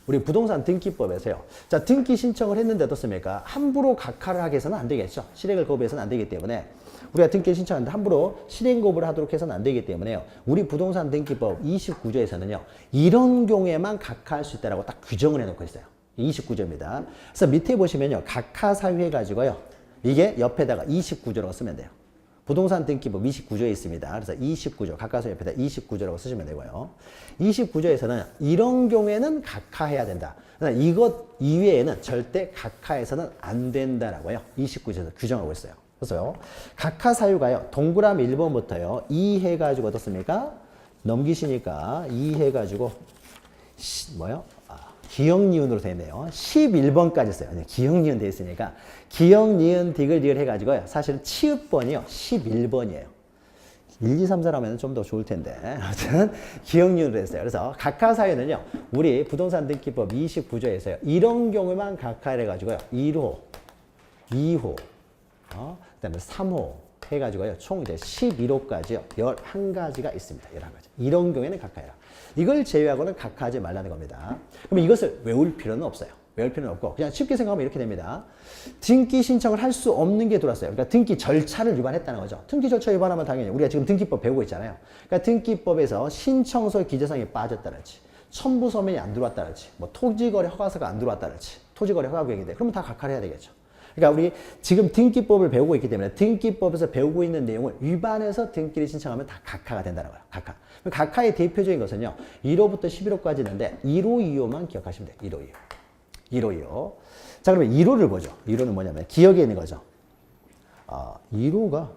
우리 부동산 등기법에서요. 자, 등기 신청을 했는데 어떻습니까? 함부로 각하를 하게 해서는 안 되겠죠. 실행을 거부해서는 안 되기 때문에 우리가 등기 신청하는데 함부로 실행 거부를 하도록 해서는 안 되기 때문에요. 우리 부동산 등기법 29조에서는요. 이런 경우에만 각하할 수 있다라고 딱 규정을 해놓고 있어요. 29조입니다. 그래서 밑에 보시면요. 각하 사유 해가지고요. 이게 옆에다가 29조라고 쓰면 돼요. 부동산 등기법 29조에 있습니다. 그래서 29조, 각하사유 옆에다 29조라고 쓰시면 되고요. 29조에서는 이런 경우에는 각하해야 된다. 그러나 이것 이외에는 절대 각하해서는 안 된다라고요. 29조에서 규정하고 있어요. 그래서요. 각하사유가요. 동그라미 1번부터요. 2 해가지고 어떻습니까? 넘기시니까 2 해가지고 기역니은으로 되어 있네요. 11번까지 써요. 기역니은 되어 있으니까 기역니은 디귿 해가지고요. 사실은 치읓번이요. 11번이에요. 1, 2, 3, 4로 하면 좀 더 좋을 텐데. 아무튼 기역니은으로 했어요. 그래서 각하사유는요. 우리 부동산 등기법 29조에서요. 이런 경우만 각하를 해가지고요. 1호, 2호, 그다음에 3호 해가지고요. 총 이제 11호까지요. 11가지가 있습니다. 11가지. 이런 경우에는 각하해라. 이걸 제외하고는 각하하지 말라는 겁니다. 그럼 이것을 외울 필요는 없어요. 외울 필요는 없고 그냥 쉽게 생각하면 이렇게 됩니다. 등기 신청을 할 수 없는 게 들어왔어요. 그러니까 등기 절차를 위반했다는 거죠. 등기 절차 위반하면 당연히 우리가 지금 등기법 배우고 있잖아요. 그러니까 등기법에서 신청서 기재사항이 빠졌다든지 첨부 서면이 안 들어왔다든지 뭐 토지거래 허가서가 안 들어왔다든지 토지거래 허가구역인데 그러면 다 각하를 해야 되겠죠. 그러니까 우리 지금 등기법을 배우고 있기 때문에 등기법에서 배우고 있는 내용을 위반해서 등기를 신청하면 다 각하가 된다는 거예요. 각하. 각하의 대표적인 것은요. 1호부터 11호까지 있는데 1호, 2호만 기억하시면 돼요. 1호, 2호. 1호, 2호. 자, 그러면 1호를 보죠. 1호는 뭐냐면 기억에 있는 거죠. 1호가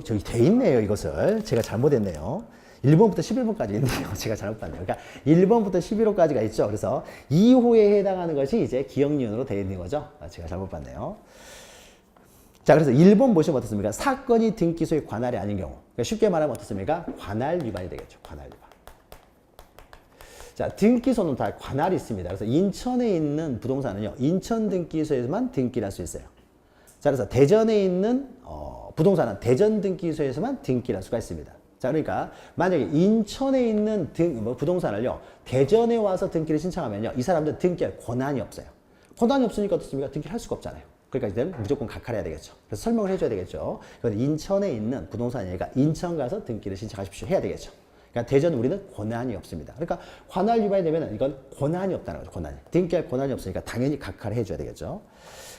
저기 돼 있네요. 이것을 제가 잘못했네요. 1번부터 11번까지 있네요. 제가 잘못 봤네요. 그러니까 1번부터 11호까지가 있죠. 그래서 2호에 해당하는 것이 이제 기억니은으로 되어 있는 거죠. 제가 잘못 봤네요. 자, 그래서 1번 보시면 어떻습니까? 사건이 등기소의 관할이 아닌 경우. 그러니까 쉽게 말하면 어떻습니까? 관할 위반이 되겠죠. 관할 위반. 자, 등기소는 다 관할이 있습니다. 그래서 인천에 있는 부동산은요. 인천 등기소에서만 등기를 할 수 있어요. 자, 그래서 대전에 있는 부동산은 대전 등기소에서만 등기를 할 수가 있습니다. 자, 그러니까 만약에 인천에 있는 부동산을요. 대전에 와서 등기를 신청하면요. 이 사람들은 등기할 권한이 없어요. 권한이 없으니까 어떻습니까? 등기를 할 수가 없잖아요. 그러니까 이제는 무조건 각하를 해야 되겠죠. 그래서 설명을 해줘야 되겠죠. 그런데 인천에 있는 부동산이니까 인천 가서 등기를 신청하십시오. 해야 되겠죠. 그러니까 대전 우리는 권한이 없습니다. 그러니까 관할 위반이 되면 이건 권한이 없다는 거죠. 권한이. 등기할 권한이 없으니까 당연히 각하를 해줘야 되겠죠.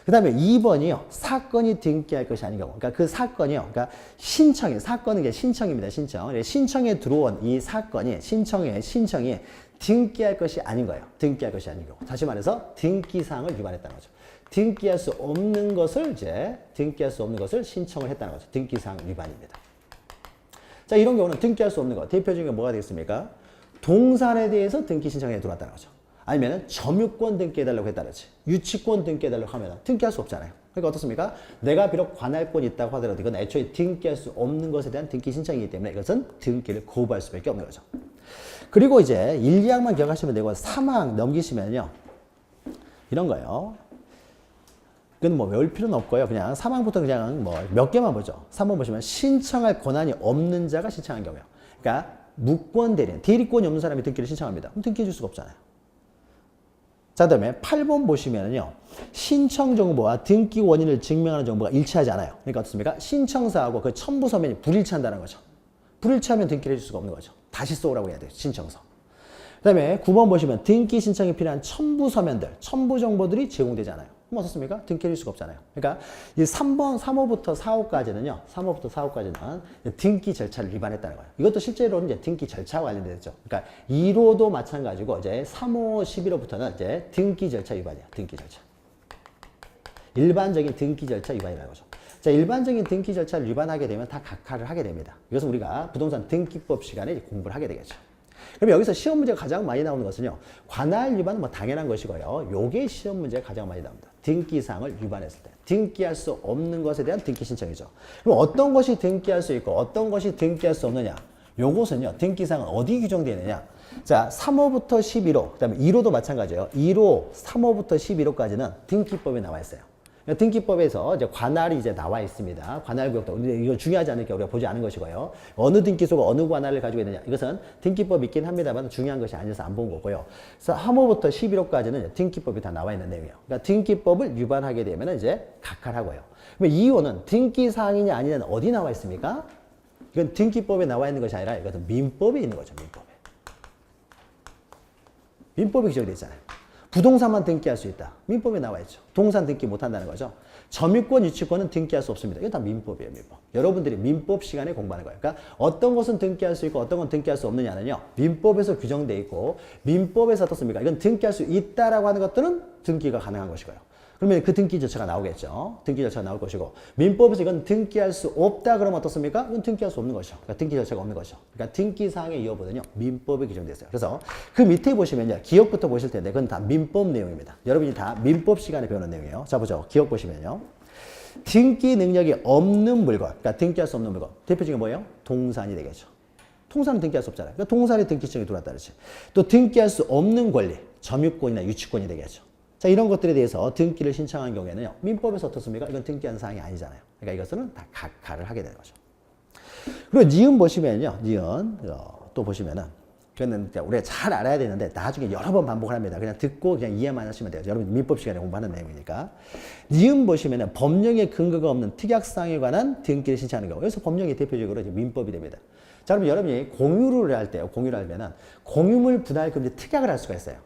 그 다음에 2번이요. 사건이 등기할 것이 아닌 경우. 그러니까 그 사건이요. 그러니까 사건은 이게 신청입니다. 신청. 신청에 들어온 이 사건이, 신청이 등기할 것이 아닌 거예요. 등기할 것이 아닌 경우. 다시 말해서 등기사항을 위반했다는 거죠. 등기할 수 없는 것을 신청을 했다는 거죠. 등기사항 위반입니다. 자, 이런 경우는 등기할 수 없는 거. 대표적인 게 뭐가 되겠습니까? 동산에 대해서 등기 신청에 들어왔다는 거죠. 아니면 점유권 등기해달라고 했다든지 유치권 등기해달라고 하면 등기할 수 없잖아요. 그러니까 어떻습니까? 내가 비록 관할권이 있다고 하더라도 이건 애초에 등기할 수 없는 것에 대한 등기 신청이기 때문에 이것은 등기를 거부할 수밖에 없는 거죠. 그리고 이제 1, 2항만 기억하시면 되고 3항 넘기시면요. 이런 거예요. 이건 뭐 외울 필요는 없고요. 그냥 3항부터 그냥 뭐 몇 개만 보죠. 3번 보시면 신청할 권한이 없는 자가 신청한 경우요. 그러니까 무권 대리인, 대리권이 없는 사람이 등기를 신청합니다. 그럼 등기해 줄 수가 없잖아요. 자, 그다음에 8번 보시면요. 신청 정보와 등기 원인을 증명하는 정보가 일치하지 않아요. 그러니까 어떻습니까? 신청서하고 그 첨부 서면이 불일치한다는 거죠. 불일치하면 등기를 해줄 수가 없는 거죠. 다시 써오라고 해야 돼요. 신청서. 그 다음에 9번 보시면 등기 신청에 필요한 첨부 서면들, 첨부 정보들이 제공되지 않아요. 그럼 어떻습니까? 등기해줄 수가 없잖아요. 그러니까 이 3호부터 4호까지는 등기 절차를 위반했다는 거예요. 이것도 실제로는 이제 등기 절차와 관련되죠. 그러니까 1호도 마찬가지고 이제 3호, 11호부터는 이제 등기 절차 위반이에요. 등기 절차. 일반적인 등기 절차 위반이라는 거죠. 자, 일반적인 등기 절차를 위반하게 되면 다 각하를 하게 됩니다. 이것은 우리가 부동산 등기법 시간에 공부를 하게 되겠죠. 그럼 여기서 시험 문제가 가장 많이 나오는 것은요. 관할 위반은 뭐 당연한 것이고요. 요게 시험 문제가 가장 많이 나옵니다. 등기사항을 위반했을 때. 등기할 수 없는 것에 대한 등기 신청이죠. 그럼 어떤 것이 등기할 수 있고 어떤 것이 등기할 수 없느냐. 요것은요. 등기사항은 어디 규정되어 있느냐. 자, 3호부터 11호, 그 다음에 1호도 마찬가지예요. 1호, 3호부터 11호까지는 등기법에 나와 있어요. 등기법에서 이제 관할이 이제 나와 있습니다. 관할 구역도. 이건 중요하지 않으니까 우리가 보지 않은 것이고요. 어느 등기소가 어느 관할을 가지고 있느냐. 이것은 등기법이 있긴 합니다만 중요한 것이 아니어서 안 본 거고요. 그래서 3호부터 11호까지는 등기법이 다 나와 있는 내용이에요. 그러니까 등기법을 위반하게 되면 이제 각하라고요. 그럼 2호는 등기사항이냐 아니냐는 어디 나와 있습니까? 이건 등기법에 나와 있는 것이 아니라 이것은 민법에 있는 거죠. 민법에. 민법이 규정되어 있잖아요. 부동산만 등기할 수 있다. 민법에 나와 있죠. 동산 등기 못한다는 거죠. 점유권, 유치권은 등기할 수 없습니다. 이건 다 민법이에요. 민법. 여러분들이 민법 시간에 공부하는 거예요. 그러니까 어떤 것은 등기할 수 있고 어떤 건 등기할 수 없느냐는요. 민법에서 규정되어 있고 민법에서 어떻습니까? 이건 등기할 수 있다라고 하는 것들은 등기가 가능한 것이고요. 그러면 그 등기 절차가 나오겠죠. 등기 절차가 나올 것이고 민법에서 이건 등기할 수 없다 그러면 어떻습니까? 이건 등기할 수 없는 것이죠. 그러니까 등기 절차가 없는 것이죠. 그러니까 등기사항의 여부는요. 민법에 규정되어 있어요. 그래서 그 밑에 보시면요. 기억부터 보실 텐데 그건 다 민법 내용입니다. 여러분이 다 민법 시간에 배우는 내용이에요. 자, 보죠. 기억 보시면요. 등기 능력이 없는 물건, 그러니까 등기할 수 없는 물건. 대표적인 게 뭐예요? 동산이 되겠죠. 동산은 등기할 수 없잖아요. 그러니까 동산에 등기증이 들어왔다 그러지. 또 등기할 수 없는 권리, 점유권이나 유치권이 되겠죠. 자, 이런 것들에 대해서 등기를 신청한 경우에는요. 민법에서 어떻습니까? 이건 등기한 사항이 아니잖아요. 그러니까 이것은 다 각하를 하게 되는 거죠. 그리고 니은 보시면요. 니은 또 보시면은 그거는 우리가 잘 알아야 되는데 나중에 여러 번 반복을 합니다. 그냥 듣고 그냥 이해만 하시면 돼요. 여러분 민법 시간에 공부하는 내용이니까. 니은 보시면은 법령의 근거가 없는 특약사항에 관한 등기를 신청하는 경우. 여기서 법령이 대표적으로 이제 민법이 됩니다. 자, 그럼 여러분이 공유를 할 때요. 공유를 하면은 공유물 분할 금지 특약을 할 수가 있어요.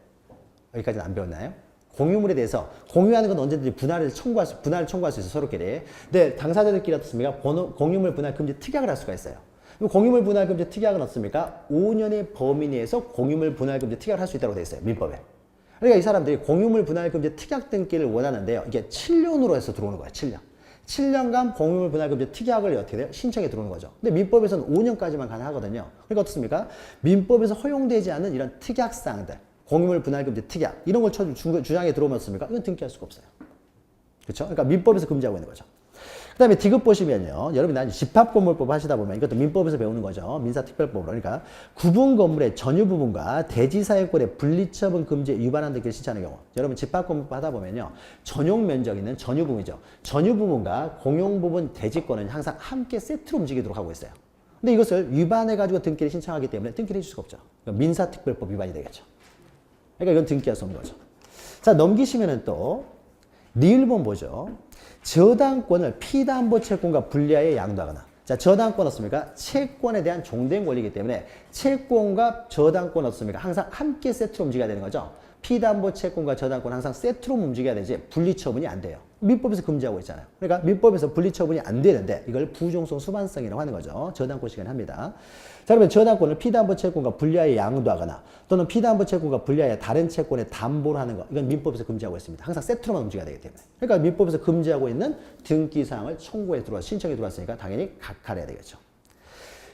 여기까지는 안 배웠나요? 공유물에 대해서 공유하는 건 언제든지 분할을 청구할 수 있어요, 서로끼리. 근데 당사자들끼리 어떻습니까? 공유물 분할 금지 특약을 할 수가 있어요. 공유물 분할 금지 특약은 어떻습니까? 5년의 범위 내에서 공유물 분할 금지 특약을 할 수 있다고 되어 있어요, 민법에. 그러니까 이 사람들이 공유물 분할 금지 특약 등기를 원하는데요. 이게 7년으로 해서 들어오는 거예요, 7년. 7년간 공유물 분할 금지 특약을 어떻게 돼요? 신청에 들어오는 거죠. 근데 민법에서는 5년까지만 가능하거든요. 그러니까 어떻습니까? 민법에서 허용되지 않는 이런 특약사항들, 공유물 분할 금지 특약, 이런 걸 주장에 들어오면 어떻습니까? 이건 등기할 수가 없어요. 그렇죠? 그러니까 민법에서 금지하고 있는 거죠. 그 다음에 디귿 보시면요. 여러분이 나중에 집합건물법 하시다 보면 이것도 민법에서 배우는 거죠. 민사특별법으로. 그러니까 구분 건물의 전유 부분과 대지사용권의 분리처분 금지에 위반한 등기를 신청하는 경우. 여러분 집합건물법 하다 보면요. 전용 면적 있는 전유 부분이죠. 전유 부분과 공용 부분 대지권은 항상 함께 세트로 움직이도록 하고 있어요. 근데 이것을 위반해가지고 등기를 신청하기 때문에 등기를 해줄 수가 없죠. 민사특별법 위반이 되겠죠. 그러니까 이건 등기할 수 없는 거죠. 자, 넘기시면은 또 리을본 보죠. 저당권을 피담보 채권과 분리하여 양도하거나. 자, 저당권 어떻습니까? 채권에 대한 종된 권리이기 때문에 채권과 저당권 어떻습니까? 항상 함께 세트로 움직여야 되는 거죠. 피담보 채권과 저당권 항상 세트로 움직여야 되지 분리처분이 안 돼요. 민법에서 금지하고 있잖아요. 그러니까 민법에서 분리처분이 안 되는데 이걸 부종성 수반성이라고 하는 거죠. 저당권 시간에 합니다. 자, 그러면 저당권을 피담보 채권과 분리하여 양도하거나 또는 피담보 채권과 분리하여 다른 채권에 담보를 하는 거, 이건 민법에서 금지하고 있습니다. 항상 세트로만 움직여야 되기 때문에. 그러니까 민법에서 금지하고 있는 등기사항을 신청에 들어왔으니까 당연히 각하해야 되겠죠.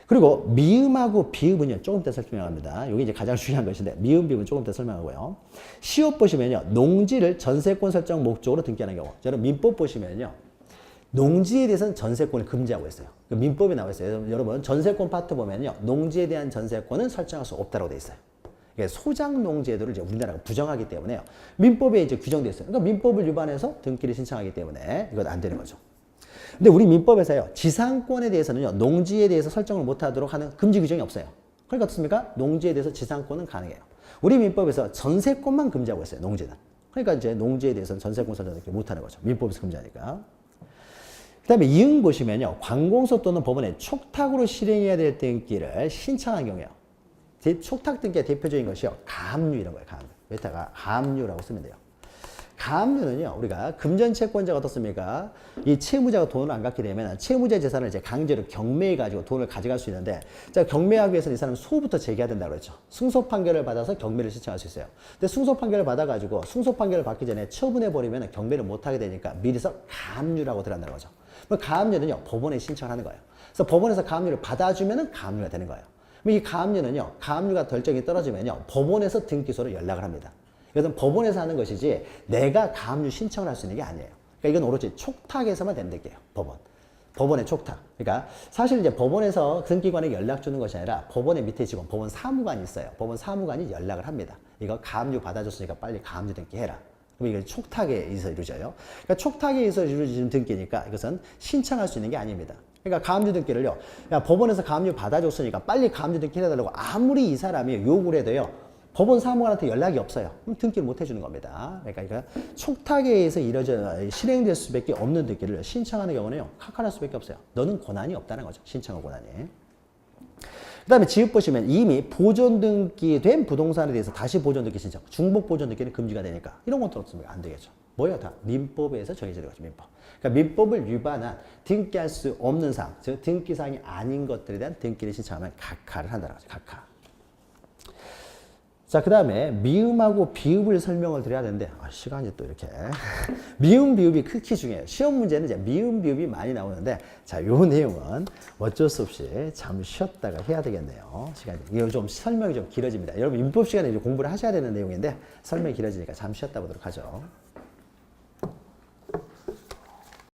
그리고 미음하고 비음은요, 조금 이따 설명합니다. 이게 이제 가장 중요한 것인데, 미음, 비음은 조금 이따 설명하고요. 시옷 보시면요, 농지를 전세권 설정 목적으로 등기하는 경우. 저는 민법 보시면요, 농지에 대해서는 전세권을 금지하고 있어요. 민법에 나와 있어요. 여러분, 전세권 파트 보면요, 농지에 대한 전세권은 설정할 수 없다고 되어 있어요. 소장 농지제도를 이제 우리나라가 부정하기 때문에요. 민법에 이제 규정되어 있어요. 그러니까 민법을 위반해서 등기를 신청하기 때문에 이건 안 되는 거죠. 근데 우리 민법에서요, 지상권에 대해서는요, 농지에 대해서 설정을 못하도록 하는 금지 규정이 없어요. 그러니까 어떻습니까? 농지에 대해서 지상권은 가능해요. 우리 민법에서 전세권만 금지하고 있어요, 농지는. 그러니까 이제 농지에 대해서는 전세권 설정을 못하는 거죠. 민법에서 금지하니까. 그 다음에 이응 보시면요, 관공서 또는 법원에 촉탁으로 실행해야 될 등기를 신청한 경우에요. 촉탁 등기의 대표적인 것이요, 가압류 이런 거예요, 가압류. 여기다가 가압류라고 쓰면 돼요. 가압류는요, 우리가 금전채권자가 어떻습니까? 이 채무자가 돈을 안 갚게 되면 채무자 재산을 이제 강제로 경매해가지고 돈을 가져갈 수 있는데, 자, 경매하기 위해서는 이 사람은 소부터 제기해야 된다고 그랬죠. 승소 판결을 받아서 경매를 신청할 수 있어요. 근데 승소 판결을 받아가지고 승소 판결을 받기 전에 처분해버리면 경매를 못하게 되니까 미리서 가압류라고 들어간다는 거죠. 가압류는요, 법원에 신청하는 거예요. 그래서 법원에서 가압류를 받아주면은 가압류가 되는 거예요. 이 가압류는요, 가압류가 결정이 떨어지면요, 법원에서 등기소로 연락을 합니다. 이것은 법원에서 하는 것이지 내가 가압류 신청을 할 수 있는 게 아니에요. 그러니까 이건 오로지 촉탁에서만 되는 게요. 법원의 촉탁. 그러니까 사실 이제 법원에서 등기관에게 연락 주는 것이 아니라 법원의 밑에 직원, 법원 사무관이 있어요. 법원 사무관이 연락을 합니다. 이거 가압류 받아줬으니까 빨리 가압류 등기해라. 그럼 이게 촉탁에 의해서 이루어져요. 그러니까 촉탁에 의해서 이루어지는 등기니까 이것은 신청할 수 있는 게 아닙니다. 그러니까 가압류 등기를요, 야, 법원에서 가압류 받아줬으니까 빨리 가압류 등기 해달라고 아무리 이 사람이 요구를 해도요, 법원 사무관한테 연락이 없어요. 그럼 등기를 못 해주는 겁니다. 그러니까 촉탁에 의해서 실행될 수밖에 없는 등기를 신청하는 경우는요, 카카할 수밖에 없어요. 너는 권한이 없다는 거죠. 신청할 권한이. 그 다음에 지읒 보시면 이미 보존 등기된 부동산에 대해서 다시 보존 등기 신청, 중복 보존 등기는 금지가 되니까 이런 것도 없습니까? 안 되겠죠. 뭐예요? 다 민법에서 정해져 있는 민법. 그러니까 민법을 위반한 등기할 수 없는 사항, 즉 등기사항이 아닌 것들에 대한 등기를 신청하면 각하를 한다는 거죠. 각하. 자, 그 다음에 미음하고 비읍을 설명을 드려야 되는데, 시간이 또 이렇게. 미음, 비읍이 극히 중요해요. 시험 문제는 이제 미음, 비읍이 많이 나오는데, 자, 요 내용은 어쩔 수 없이 잠 쉬었다가 해야 되겠네요. 시간이. 이거 좀 설명이 좀 길어집니다. 여러분, 민법 시간에 이제 공부를 하셔야 되는 내용인데, 설명이 길어지니까 잠 쉬었다 보도록 하죠.